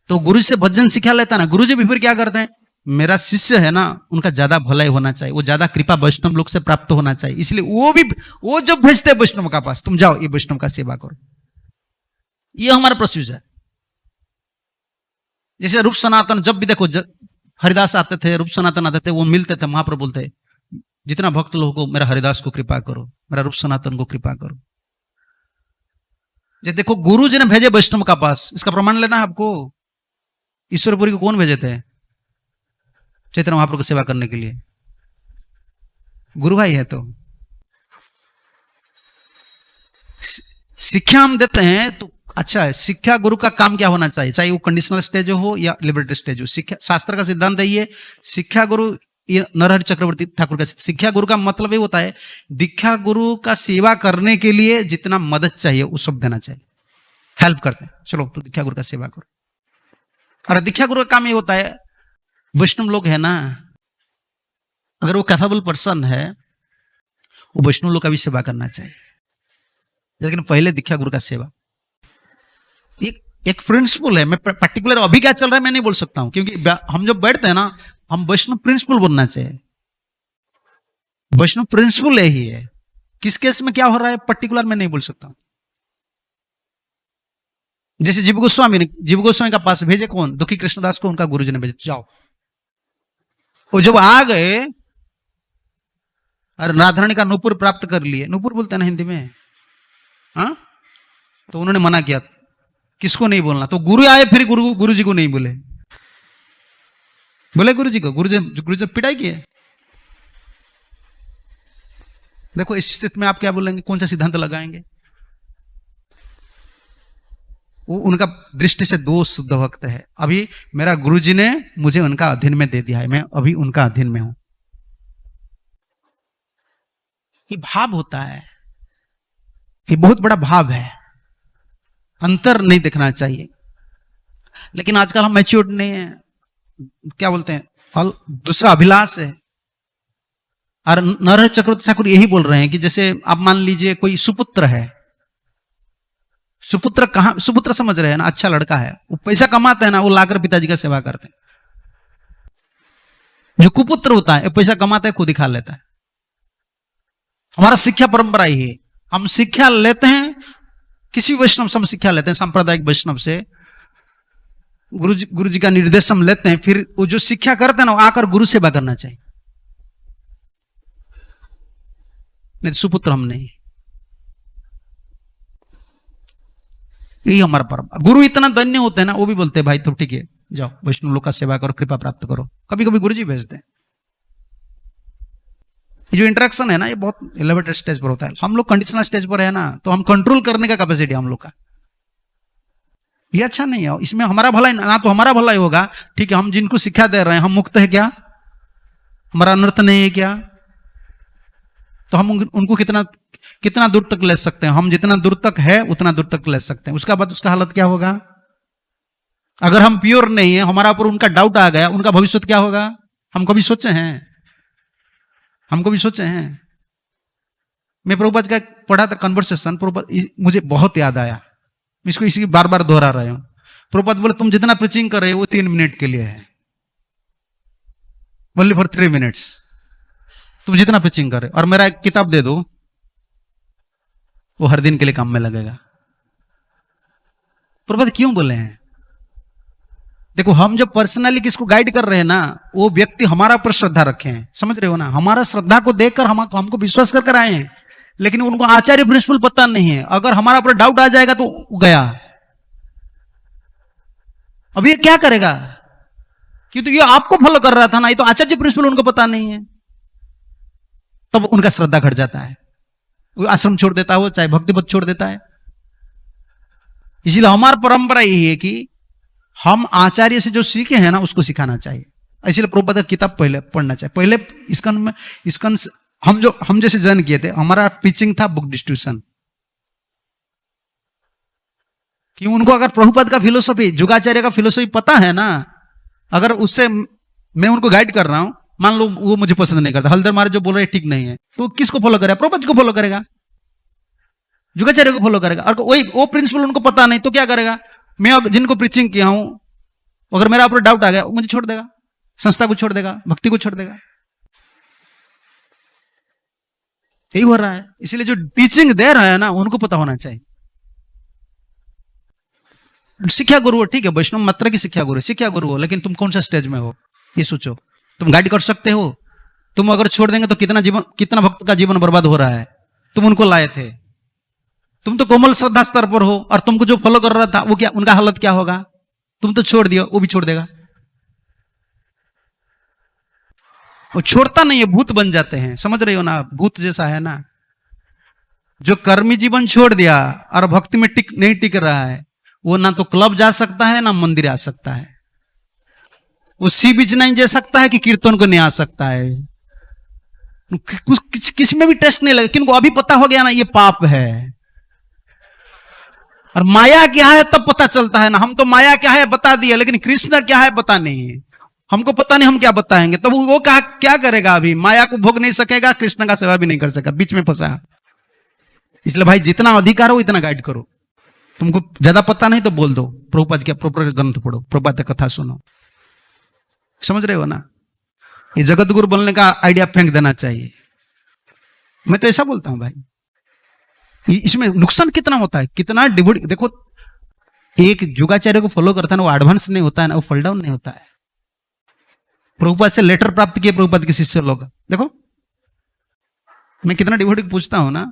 तो गुरु से भजन सिखा लेता है ना, गुरु जी भी फिर क्या करते हैं, मेरा शिष्य है ना, उनका ज्यादा भलाई होना चाहिए, वो ज्यादा कृपा वैष्णव लोग से प्राप्त होना चाहिए, इसलिए वो जब भेजते हैं वैष्णव का पास, तुम जाओ ये वैष्णव का सेवा करो। ये हमारा प्रोसीजर। जैसे रूप सनातन, जब भी देखो हरिदास आते थे, रूप सनातन आते थे, वो मिलते थे, महाप्रभु बोलते जितना भक्त लोगों को मेरा हरिदास को कृपा करो, मेरा रूप सनातन को कृपा करो। जैसे देखो गुरु जी ने भेजे वैष्णव का पास, इसका प्रमाण लेना है आपको। ईश्वरपुरी को कौन भेजे थे चैतन्य महाप्रभु की सेवा करने के लिए? गुरु भाई है। तो शिक्षा हम देते हैं तो अच्छा है। शिक्षा गुरु का काम क्या होना चाहिए, चाहे वो कंडीशनल स्टेज हो या लिबरेटरी स्टेज हो। शिक्षा शास्त्र का सिद्धांत है ये, शिक्षा गुरु, ये नरहरि चक्रवर्ती ठाकुर का शिक्षा गुरु का मतलब ये होता है दीक्षा गुरु का सेवा करने के लिए जितना मदद चाहिए वो सब देना चाहिए, हेल्प करते हैं। चलो तो दीक्षा गुरु का सेवा करो। और दीक्षा गुरु का काम ये होता है, वैष्णव लोग है ना, अगर वो कैपेबल पर्सन है वो वैष्णव लोग का भी सेवा करना चाहिए, लेकिन पहले दीक्षा गुरु का सेवा एक प्रिंसिपल है। मैं पर्टिकुलर अभी क्या चल रहा है मैं नहीं बोल सकता हूं, क्योंकि हम जब बैठते हैं ना, हम वैष्णव प्रिंसिपल बोलना चाहिए। वैष्णव प्रिंसिपल यही है। किस केस में क्या हो रहा है पर्टिकुलर मैं नहीं बोल सकता हूं। जैसे जीव गोस्वामी का पास भेजे कौन? दुखी कृष्णदास को उनका गुरुजी ने भेजे, जाओ। वो जब आ गए और राधारानी का नूपुर प्राप्त कर लिए, नूपुर बोलते हैं ना हिंदी में, हाँ, तो उन्होंने मना किया किसको नहीं बोलना। तो गुरु आए, फिर गुरु जी को नहीं बोले गुरु जी को, गुरु जी पिटाई किए। देखो इस स्थिति में आप क्या बोलेंगे, कौन सा सिद्धांत लगाएंगे? वो उनका दृष्टि से दो शुद्ध भक्त है। अभी मेरा गुरुजी ने मुझे उनका अधीन में दे दिया है, मैं अभी उनका अधीन में हूं। ये भाव होता है, ये बहुत बड़ा भाव है। अंतर नहीं देखना चाहिए, लेकिन आजकल हम मैच्योर्ड नहीं है, क्या बोलते हैं, दूसरा अभिलाष है। और नरहरि चक्रवर्ती ठाकुर यही बोल रहे हैं कि जैसे आप मान लीजिए कोई सुपुत्र है, सुपुत्र कहां, सुपुत्र समझ रहे हैं ना, अच्छा लड़का है, वो पैसा कमाता है ना, वो लाकर पिताजी का सेवा करते हैं। जो कुपुत्र होता है पैसा कमाता है खुद ही खा लेता है। हमारा शिक्षा परंपरा ही है, हम शिक्षा लेते हैं किसी वैष्णव से, हम शिक्षा लेते हैं सांप्रदायिक वैष्णव से, गुरु जी का निर्देश हम लेते हैं, फिर वो जो शिक्षा करते हैं ना, आकर गुरु सेवा करना चाहिए। नहीं सुपुत्र हम नहीं, यही हमारा परंपरा। गुरु इतना धन्य होते हैं ना, वो भी बोलते हैं भाई तो ठीक है जाओ वैष्णव लोग का सेवा करो, कृपा प्राप्त करो। कभी कभी गुरु जी भेजते हैं। ये जो इंटरेक्शन है ना, ये बहुत एलिवेटेड स्टेज पर होता है। हम लोग कंडीशनल स्टेज पर है ना, तो हम कंट्रोल करने का कैपेसिटी हम लोग का, ये अच्छा नहीं है। इसमें हमारा भला ना, तो हमारा भला ही होगा। ठीक है, हम जिनको शिक्षा दे रहे हैं, हम मुक्त है क्या? हमारा अनर्थ नहीं है क्या? तो हम उनको कितना दूर तक ले सकते हैं? हम जितना दूर तक है उतना दूर तक ले सकते हैं। उसका बाद उसका हालत क्या होगा? अगर हम प्योर नहीं है, हमारा ऊपर उनका डाउट आ गया, उनका भविष्य क्या होगा? हम कभी सोचे हैं? हमको भी सोचे हैं? मैं प्रभुपाद का पढ़ा था कन्वर्सेशन, प्रभुपाद मुझे बहुत याद आया, इसको इसी बार बार दोहरा रहे हूं। प्रभुपाद बोले तुम जितना प्रीचिंग कर रहे हो वो 3 मिनट के लिए है, ओनली फॉर 3 मिनट्स। तुम जितना प्रीचिंग कर रहे हो, और मेरा एक किताब दे दो, वो हर दिन के लिए काम में लगेगा। प्रभुपाद क्यों बोले हैं? देखो, हम जब पर्सनली किसको गाइड कर रहे हैं ना, वो व्यक्ति हमारा पर श्रद्धा रखे हैं, समझ रहे हो ना? हमारा श्रद्धा को देखकर हमको विश्वास कर आए हैं, लेकिन उनको आचार्य प्रिंसिपल पता नहीं है। अगर हमारा पर डाउट आ जाएगा तो गया। अब ये क्या करेगा? कि तो ये आपको फॉलो कर रहा था ना, ये तो आचार्य प्रिंसिपल उनको पता नहीं है। तब उनका श्रद्धा घट जाता है, वो आश्रम छोड़ देता है, वो चाहे भक्तिपद छोड़ देता है। इसलिए हमारी परंपरा यही है कि हम आचार्य से जो सीखे हैं ना उसको सिखाना चाहिए। इसलिए प्रभुपाद की किताब पहले पढ़ना चाहिए। पहले इसकन हम जैसे जॉइन किए थे, हमारा टीचिंग था बुक डिस्ट्रीब्यूशन। कि उनको अगर प्रभुपाद का फिलोसफी, जुगाचार्य का फिलोसफी पता है ना, अगर उससे मैं उनको गाइड कर रहा हूं, मान लो वो मुझे पसंद नहीं करता, हल्दर महाराज जो बोल रहे ठीक नहीं है, तो किसको फॉलो करेगा? प्रभुपाद को फॉलो करेगा, जुगाचार्य को फॉलो करेगा। और वो प्रिंसिपल उनको पता नहीं तो क्या करेगा? मैं जिनको प्रीचिंग किया हूं, अगर मेरा ऊपर डाउट आ गया, वो मुझे छोड़ देगा, संस्था को छोड़ देगा, भक्ति को छोड़ देगा। यही हो रहा है। इसलिए जो टीचिंग दे रहा है ना, उनको पता होना चाहिए। शिक्षा गुरु हो, ठीक है, वैष्णव मात्रा की शिक्षा गुरु, शिक्षा गुरु हो, लेकिन तुम कौन सा स्टेज में हो ये सोचो। तुम गाइड कर सकते हो? तुम अगर छोड़ देंगे तो कितना भक्त का जीवन बर्बाद हो रहा है। तुम उनको लाए थे, तुम तो कोमल श्रद्धा स्तर पर हो, और तुमको जो फॉलो कर रहा था वो क्या, उनका हालत क्या होगा? तुम तो छोड़ दिया, वो भी छोड़ देगा। वो छोड़ता नहीं है, भूत बन जाते हैं, समझ रहे हो ना, भूत जैसा है ना। जो कर्मी जीवन छोड़ दिया और भक्ति में नहीं टिक रहा है, वो ना तो क्लब जा सकता है ना मंदिर आ सकता है, वो सी बीच नहीं जा सकता है कि कीर्तन को नहीं आ सकता है, किसी में भी टेस्ट नहीं लगे। किनको अभी पता हो गया ना ये पाप है, और माया क्या है तब पता चलता है ना। हम तो माया क्या है बता दिया, लेकिन कृष्ण क्या है पता नहीं, हमको पता नहीं, हम क्या बताएंगे। तब वो क्या करेगा, अभी माया को भोग नहीं सकेगा, कृष्ण का सेवा भी नहीं कर सकेगा, बीच में फंसा। इसलिए भाई जितना अधिकार हो इतना गाइड करो। तुमको ज्यादा पता नहीं तो बोल दो, प्रभुपाद क्या प्रॉपर ग्रंथ पढ़ो, प्रभुपाद की कथा सुनो, समझ रहे हो ना। ये जगत गुरु बोलने का आइडिया फेंक देना चाहिए। मैं तो ऐसा बोलता हूं भाई, इसमें नुकसान कितना होता है, कितना डिवोट। देखो एक युगाचार्य को फॉलो करता है ना, वो एडवांस नहीं होता है ना, वो फॉल डाउन नहीं होता है। प्रभुपाद से लेटर प्राप्त किए प्रभुपाद के शिष्य लोग, देखो मैं कितना डिवोटी को पूछता हूं ना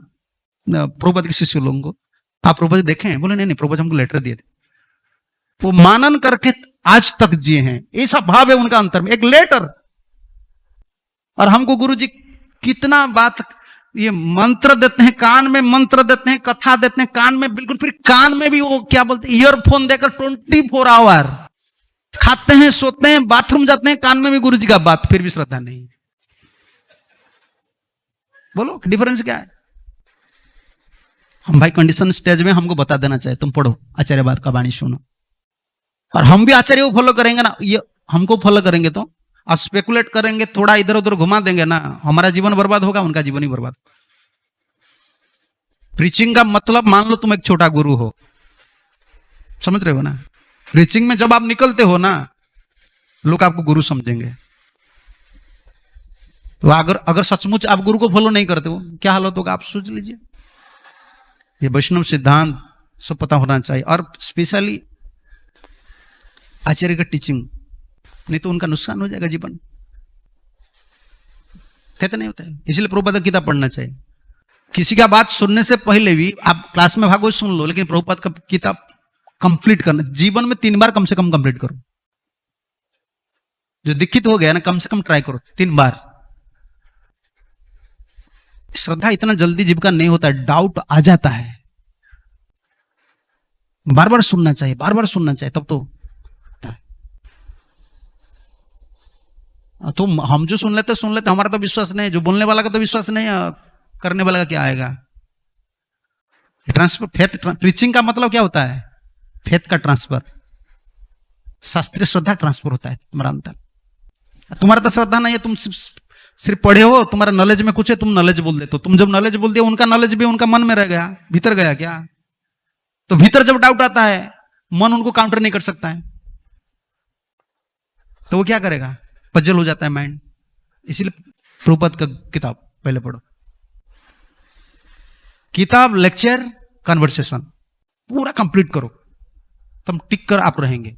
प्रभुपाद के शिष्य लोगों को, आप प्रभुपाद देखें? बोले नहीं नहीं, प्रभुपाद हमको लेटर दिए थे। वो मानन करके आज तक जिए हैं, ऐसा भाव है उनका अंतर में, एक लेटर। और हमको गुरुजी कितना बात, ये मंत्र देते हैं, कान में मंत्र देते हैं, कथा देते हैं कान में, बिल्कुल, फिर कान में भी वो क्या बोलते हैं, ईयरफोन देकर 24 आवर खाते हैं, सोते हैं, बाथरूम जाते हैं, कान में भी गुरुजी का बात, फिर भी श्रद्धा नहीं। बोलो डिफरेंस क्या है। हम भाई कंडीशन स्टेज में हमको बता देना चाहिए, तुम पढ़ो आचार्य बात का वाणी सुनो, और हम भी आचार्य को फॉलो करेंगे ना, ये हमको फॉलो करेंगे तो आप स्पेकुलेट करेंगे, थोड़ा इधर उधर घुमा देंगे ना, हमारा जीवन बर्बाद होगा, उनका जीवन ही बर्बाद। प्रीचिंग का मतलब मान लो तुम एक छोटा गुरु हो, समझ रहे हो ना। प्रीचिंग में जब आप निकलते हो ना, लोग आपको गुरु समझेंगे। तो अगर सचमुच आप गुरु को फॉलो नहीं करते हो, क्या हालत होगा आप सोच लीजिए। ये वैष्णव सिद्धांत सब पता होना चाहिए, और स्पेशली आचार्य का टीचिंग, नहीं तो उनका नुकसान हो जाएगा जीवन। कहते नहीं होता है, इसलिए प्रभुपाद की किताब पढ़ना चाहिए। किसी का बात सुनने से पहले भी आप क्लास में भागवत सुन लो, लेकिन प्रभुपाद का किताब कंप्लीट करना, जीवन में 3 बार कम से कम कंप्लीट करो। जो दीक्षित हो गया ना, कम से कम ट्राई करो 3 बार। श्रद्धा इतना जल्दी जीव का नहीं होता है, डाउट आ जाता है। बार बार सुनना चाहिए, बार बार सुनना चाहिए, तब तो हम जो सुन लेते हमारा तो विश्वास नहीं है, जो बोलने वाला का तो विश्वास नहीं है, करने वाला का क्या आएगा। ट्रांसफर फेथ, प्रीचिंग का मतलब क्या होता है, फेथ का ट्रांसफर। शास्त्रीय श्रद्धा ट्रांसफर होता है तुम्हारा अंतर। तुम्हारा तो श्रद्धा नहीं है, तुम सिर्फ पढ़े हो, तुम्हारा नॉलेज में कुछ है, तुम नॉलेज बोल देते हो। तुम जब नॉलेज बोल दिया, उनका नॉलेज भी उनका मन में रह गया, भीतर गया क्या। तो भीतर जब डाउट आता है, मन उनको काउंटर नहीं कर सकता है, तो वो क्या करेगा, पजल हो जाता है माइंड। इसीलिए प्रभुपाद का किताब पहले पढ़ो, किताब, लेक्चर, कन्वर्सेशन पूरा कंप्लीट करो, तब टिक कर आप रहेंगे।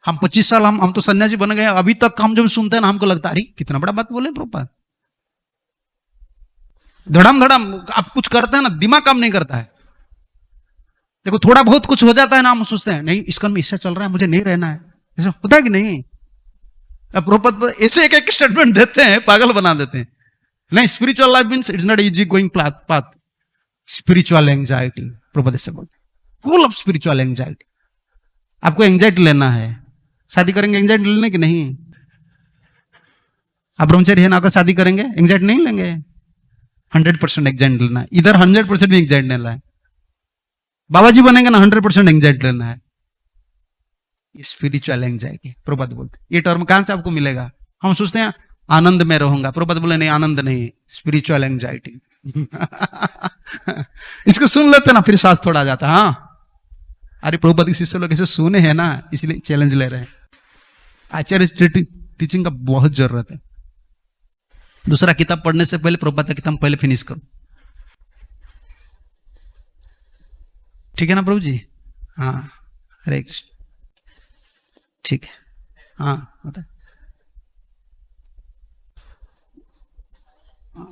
हम 25 साल हम तो सन्यासी बन गए, अभी तक हम जब सुनते हैं ना, हमको लगता है अरे कितना बड़ा बात बोले प्रभुपाद। धड़म धड़म आप कुछ करते हैं ना, दिमाग काम नहीं करता है। देखो थोड़ा बहुत कुछ हो जाता है ना, हम सोचते हैं नहीं इसका में इससे चल रहा है, मुझे नहीं रहना है, ऐसा होता है कि नहीं। प्रभुपाद ऐसे एक स्टेटमेंट देते हैं, पागल बना देते हैं। नहीं, spiritual life means it's not easy going path, spiritual anxiety, Prabhupada ऐसे बोलते हैं, फुल ऑफ स्पिरिचुअल एंजाइटी। आपको एंजाइटी लेना है, शादी करेंगे एंजाइटी लेने की नहीं। आप ब्रह्मचारी है ना, अगर शादी करेंगे एंजाइटी नहीं लेंगे, 100% एंजाइटी लेना है। इधर 100% भी एंजाइटी लेना है। बाबा जी बनेंगे ना, 100% एंजाइटी लेना है। स्पिरिचुअल एंजाइटी प्रभुपाद बोलते, ये टर्म कहां से आपको मिलेगा। हम सोचते हैं आनंद में रहूंगा, प्रभुपाद बोले नहीं, आनंद नहीं, स्पिरिचुअल एंजाइटी। इसको सुन लेते ना, फिर सांस थोड़ा आ जाता। हाँ, अरे प्रभुपाद के शिष्य लोग ऐसे सुने हैं ना, इसलिए चैलेंज ले रहे हैं। आचार्य टीचिंग का बहुत जरूरत है। दूसरा किताब पढ़ने से पहले प्रभुपाद का किताब पहले फिनिश करो, ठीक है ना प्रभु जी। हाँ, हरे कृष्ण, ठीक है। हाँ बता,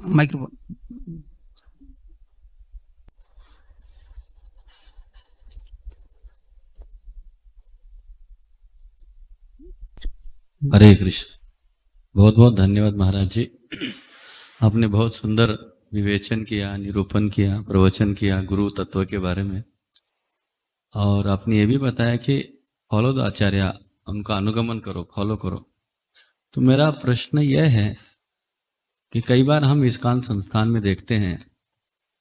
माइक्रोफोन। हरे कृष्ण। बहुत बहुत धन्यवाद महाराज जी। आपने बहुत सुंदर विवेचन किया, निरूपण किया, प्रवचन किया गुरु तत्व के बारे में। और आपने ये भी बताया कि फॉलो द आचार्य, उनका अनुगमन करो, फॉलो करो। तो मेरा प्रश्न यह है कि कई बार हम इस्कॉन संस्थान में देखते हैं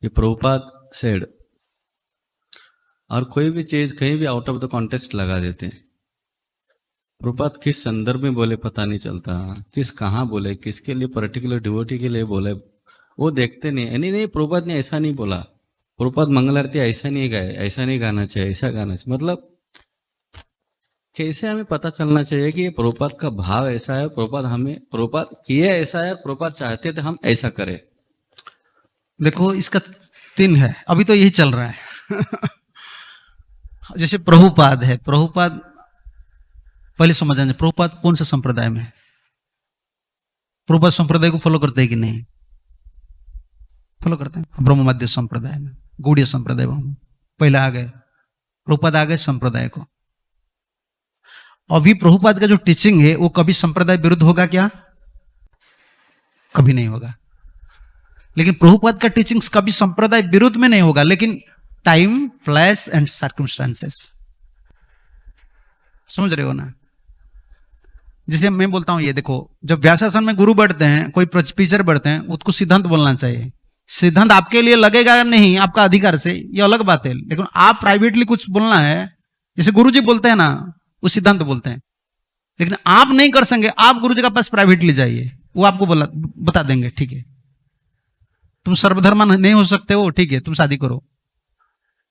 कि प्रभुपाद सेड, और कोई भी चीज कहीं भी आउट ऑफ द कॉन्टेक्स्ट लगा देते हैं। प्रभुपाद किस संदर्भ में बोले पता नहीं चलता, किस कहाँ बोले, किसके लिए, पर्टिकुलर डिवोटी के लिए बोले, वो देखते नहीं। नहीं, प्रभुपाद ने ऐसा नहीं बोला, प्रभुपाद मंगल आरती ऐसा नहीं गाए, ऐसा नहीं गाना चाहिए, ऐसा गाना चाहिए। मतलब कैसे हमें पता चलना चाहिए कि ये प्रभुपाद का भाव ऐसा है, प्रभुपाद किए ऐसा है, प्रभुपाद चाहते थे हम ऐसा करें। देखो इसका 3 है, अभी तो यही चल रहा है। जैसे प्रभुपाद है, प्रभुपाद पहले समझ जाए प्रभुपाद कौन सा संप्रदाय में है। प्रभुपाद संप्रदाय को फॉलो करते हैं कि नहीं? फॉलो करते हैं। ब्रह्म मध्य संप्रदाय में, गौड़ीय संप्रदाय में पहले आ गए, प्रभुपाद आ गए संप्रदाय को। अभी प्रभुपाद का जो टीचिंग है वो कभी संप्रदाय विरुद्ध होगा क्या? कभी नहीं होगा। लेकिन प्रभुपाद का टीचिंग्स कभी संप्रदाय विरुद्ध में नहीं होगा, लेकिन टाइम, प्लेस एंड सर्कमस्टांसेस, समझ रहे हो ना? जैसे मैं बोलता हूं, ये देखो, जब व्यासासन में गुरु बैठते हैं, कोई टीचर बैठते हैं, उसको सिद्धांत बोलना चाहिए। सिद्धांत आपके लिए लगेगा या नहीं, आपका अधिकार से, ये अलग बात है। लेकिन आप प्राइवेटली कुछ बोलना है, जैसे गुरुजी बोलते हैं ना, वो सिद्धांत बोलते हैं। लेकिन आप नहीं कर सकेंगे, आप गुरुजी के पास प्राइवेटली जाइए, वो आपको बता देंगे, ठीक है तुम सर्वधर्मा नहीं हो सकते हो, ठीक है तुम शादी करो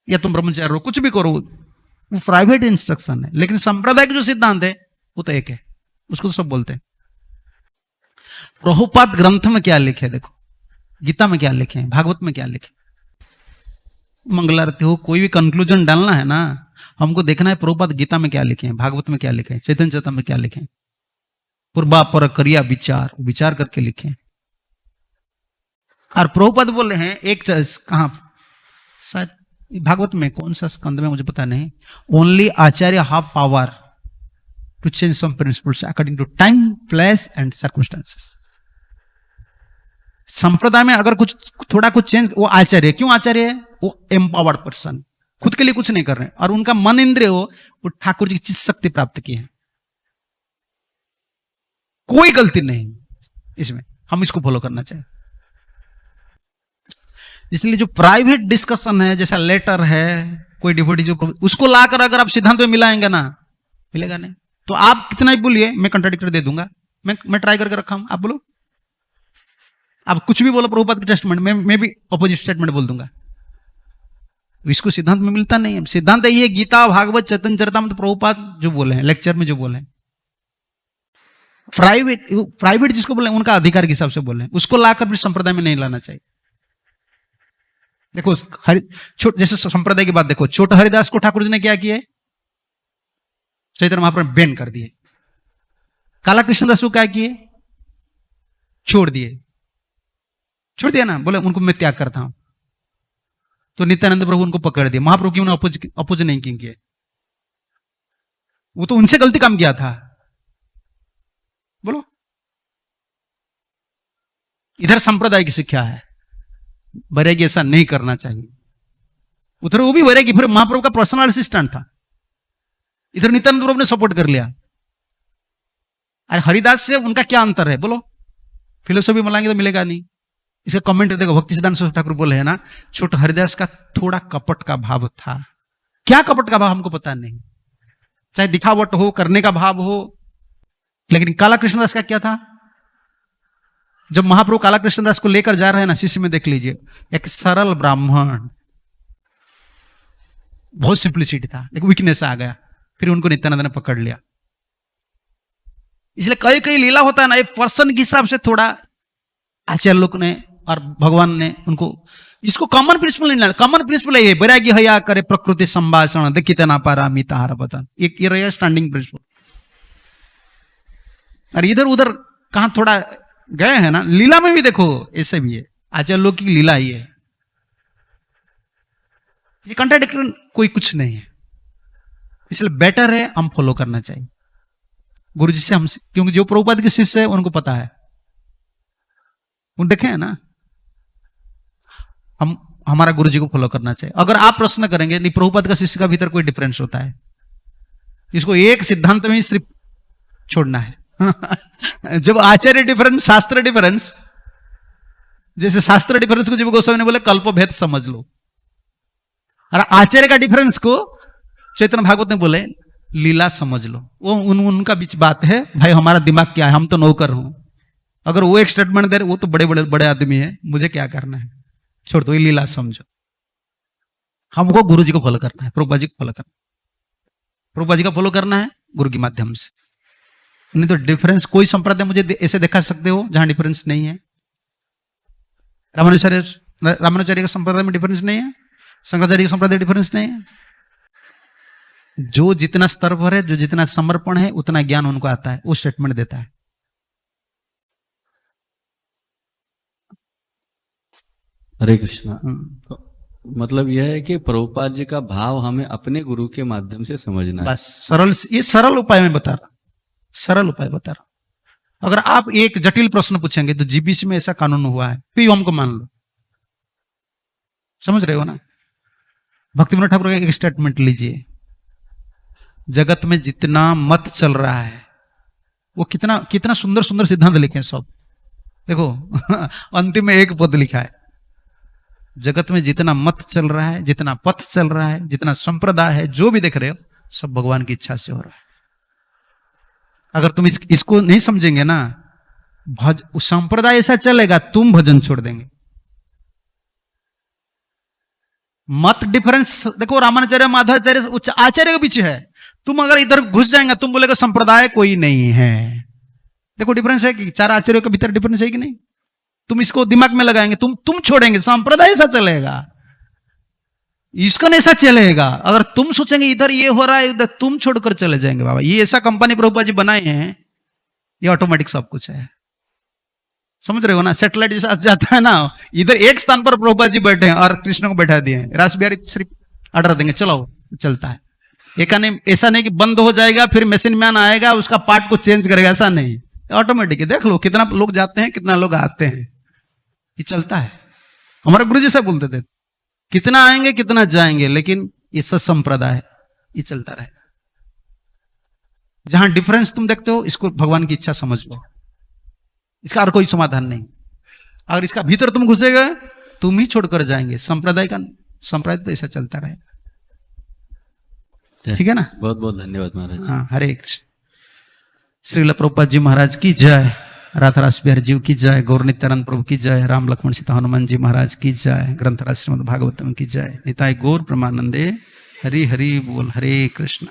या तुम ब्रह्मचारी रहो, कुछ भी करो, वो प्राइवेट इंस्ट्रक्शन है। लेकिन संप्रदाय जो सिद्धांत है वो तो एक है, उसको तो सब बोलते हैं। प्रभुपाद ग्रंथ में क्या लिखे, देखो गीता में क्या लिखे, भागवत में क्या लिखे, मंगलारती हो, कोई भी कंक्लूजन डालना है ना, हमको देखना है प्रभुपाद गीता में क्या लिखे हैं, भागवत में क्या लिखे हैं, चैतन्य चेतन में क्या लिखे हैं। पूर्वा पर करिया विचार करके लिखे। और प्रभुपाद बोले हैं एक कहां, शायद भागवत में कौन सा स्कंद में मुझे पता नहीं, only acharya have power to change some principles according to time, place and circumstances. संप्रदाय में अगर कुछ थोड़ा कुछ चेंज, वो आचार्य, क्यों आचार्य है? वो एम्पावर्ड पर्सन, खुद के लिए कुछ नहीं कर रहे हैं, और उनका मन इंद्रिय हो, वो ठाकुर जी की चित्त शक्ति प्राप्त की है, कोई गलती नहीं इसमें, हम इसको फॉलो करना चाहिए। इसलिए जो प्राइवेट डिस्कशन है, जैसा लेटर है, कोई डिवोटी जो, उसको लाकर अगर आप सिद्धांत में मिलाएंगे ना, मिलेगा नहीं। तो आप कितना भी बोलिए, मैं कंट्राडिक्टर दे दूंगा, मैं ट्राई करके रखा हूं, आप बोलो, आप कुछ भी बोलो प्रभुपाद के टेस्टमेंट में, मैं भी अपोजिट स्टेटमेंट बोल दूंगा। इसको सिद्धांत में मिलता नहीं है। सिद्धांत ये गीता, भागवत, चैतन्य चरितामृत, प्रभुपाद जो बोले हैं, लेक्चर में जो बोले हैं। प्राइवेट जिसको बोले उनका अधिकार के हिसाब से बोले, उसको लाकर भी संप्रदाय में नहीं लाना चाहिए। देखो जैसे संप्रदाय की बात देखो, छोटे हरिदास को ठाकुर जी ने क्या किया, चैतन्य महाप्रभु बैन कर दिए। काला कृष्णदास को क्या किए, छोड़ दिया ना, बोले उनको मैं त्याग करता हूं। तो नित्यानंद प्रभु उनको पकड़ दिए, महाप्रभु क्यों अपोज नहीं किए? वो तो उनसे गलती काम किया था, बोलो। इधर संप्रदाय की शिक्षा है, वैरागी ऐसा नहीं करना चाहिए। उधर वो भी वैरागी, फिर महाप्रभु का पर्सनल असिस्टेंट था, इधर नित्यानंद प्रभु ने सपोर्ट कर लिया। अरे हरिदास से उनका क्या अंतर है, बोलो? फिलोसॉफी मिलाएंगे तो मिलेगा नहीं। इसका कमेंट देखो, भक्ति सिद्धांत सरस्वती ठाकुर बोले है ना, छोटा हरिदास का थोड़ा कपट का भाव था। क्या कपट का भाव हमको पता नहीं, चाहे दिखावट हो, करने का भाव हो। लेकिन काला कृष्णदास का क्या था? जब महाप्रभु काला कृष्णदास को लेकर जा रहे हैं ना, शिष्य में देख लीजिए, एक सरल ब्राह्मण, बहुत सिंप्लिसिटी था, लेकिन वीकनेस आ गया, फिर उनको नित्यानंद ने पकड़ लिया। इसलिए कई कई लीला होता है ना, एक पर्सन के हिसाब से थोड़ा आचार्य लोग ने और भगवान ने उनको, इसको कॉमन प्रिंसिपल नहीं लाना। कॉमन प्रिंसिपल है ये, वैराग्य हया करे प्रकृति संभाषण देखिते ना पारामी ताहार पतन, ये रहा स्टैंडिंग प्रिंसिपल। और इधर उधर कहां थोड़ा गए हैं ना, लीला में भी देखो ऐसे भी है, आचार्य लोग की लीला ही है, ये कंट्राडिक्टर कोई कुछ नहीं है। इसलिए बेटर है हम फॉलो करना चाहिए। गुरु जी से हम, क्योंकि जो प्रभुपाद के शिष्य है उनको पता है, वो देखे है ना। हम हमारा गुरु जी को फॉलो करना चाहिए। अगर आप प्रश्न करेंगे नहीं प्रभुपाद का शिष्य का भीतर कोई डिफरेंस होता है, इसको एक सिद्धांत में ही सिर्फ छोड़ना है। जब आचार्य डिफरेंस, शास्त्र डिफरेंस, जैसे शास्त्र डिफरेंस को जब गोस्वामी ने बोले कल्प भेद समझ लो, और आचार्य का डिफरेंस को चैतन्य भागवत ने बोले लीला समझ लो। वो उनका बीच बात है, भाई हमारा दिमाग क्या है, हम तो नौकर हूं। अगर वो एक स्टेटमेंट दे रहे, वो तो बड़े बड़े बड़े आदमी है, मुझे क्या करना है, छोड़ दो, ये लीला समझो। हमको गुरु जी को फॉलो करना है, प्रभुपाद जी को फॉलो करना है, प्रभुपाद जी का फॉलो करना है गुरु के माध्यम से। नहीं तो डिफरेंस कोई संप्रदाय मुझे ऐसे दिखा सकते हो जहां डिफरेंस नहीं है। रामानुचार्य का संप्रदाय में डिफरेंस नहीं है, शंकराचार्य का संप्रदाय डिफरेंस नहीं है। जो जितना स्तर पर है, जो जितना समर्पण है, उतना ज्ञान उनको आता है, वो स्टेटमेंट देता है। हरे कृष्णा। तो मतलब यह है कि प्रभुपाद जी का भाव हमें अपने गुरु के माध्यम से समझना है। बस सरल, ये सरल उपाय में बता रहा, सरल उपाय बता रहा। अगर आप एक जटिल प्रश्न पूछेंगे तो जीबीसी में ऐसा कानून हुआ है, फिर हमको मान लो, समझ रहे हो ना। भक्तिविनोद ठाकुर का एक स्टेटमेंट लीजिए, जगत में जितना मत चल रहा है, वो कितना कितना सुंदर सुंदर सिद्धांत लिखे हैं सब। देखो अंतिम में एक पद लिखा है, जगत में जितना मत चल रहा है, जितना पथ चल रहा है, जितना संप्रदाय है, जो भी देख रहे हो, सब भगवान की इच्छा से हो रहा है। अगर तुम इसको नहीं समझेंगे ना, संप्रदाय ऐसा चलेगा, तुम भजन छोड़ देंगे। मत डिफरेंस देखो, रामानुचार्य माधवाचार्य आचार्य के बीच है, तुम अगर इधर घुस जाएंगे, तुम बोलेगा संप्रदाय कोई नहीं है। देखो डिफरेंस है कि चार आचार्यों के भीतर डिफरेंस है कि नहीं। तुम इसको दिमाग में लगाएंगे, तुम छोड़ेंगे, संप्रदाय ऐसा चलेगा, इसका नहीं ऐसा चलेगा। अगर तुम सोचेंगे इधर ये हो रहा है, इधर तुम छोड़कर चले जाएंगे। बाबा ये ऐसा कंपनी प्रभुपाद जी बनाए हैं, ये ऑटोमेटिक सब कुछ है, समझ रहे हो ना। सैटेलाइट जैसा जाता है ना, इधर एक स्थान पर प्रभुपाद जी बैठे हैं और कृष्ण को बैठा दिए हैं, रास बिहारी सिर्फ ऑर्डर देंगे, चलो चलता है। ऐसा नहीं कि बंद हो जाएगा फिर मशीन मैन आएगा उसका पार्ट को चेंज करेगा, ऐसा नहीं, ऑटोमेटिक है। देख लो कितना लोग जाते हैं, कितना लोग आते हैं, ये चलता है। हमारे गुरु जी से बोलते थे, कितना आएंगे कितना जाएंगे, लेकिन ये सत संप्रदाय है, ये चलता रहे। जहां डिफरेंस तुम देखते हो, इसको भगवान की इच्छा समझ लो, इसका और कोई समाधान नहीं। अगर इसका भीतर तुम घुसेगा, तुम ही छोड़कर जाएंगे। संप्रदाय तो ऐसा चलता रहेगा, ठीक है ना। बहुत बहुत धन्यवाद महाराज। हाँ, हरे कृष्ण। श्रील प्रभुपाद जी महाराज की जय, राधा रास बिहारी जी की जय, गौर नित्यानंद प्रभु की जय, राम लक्ष्मण सीता हनुमान जी महाराज की जय, ग्रंथराज श्रीमद् भागवतम की जय, निताय गौर प्रमानंदे। हरि हरि बोल। हरे कृष्ण।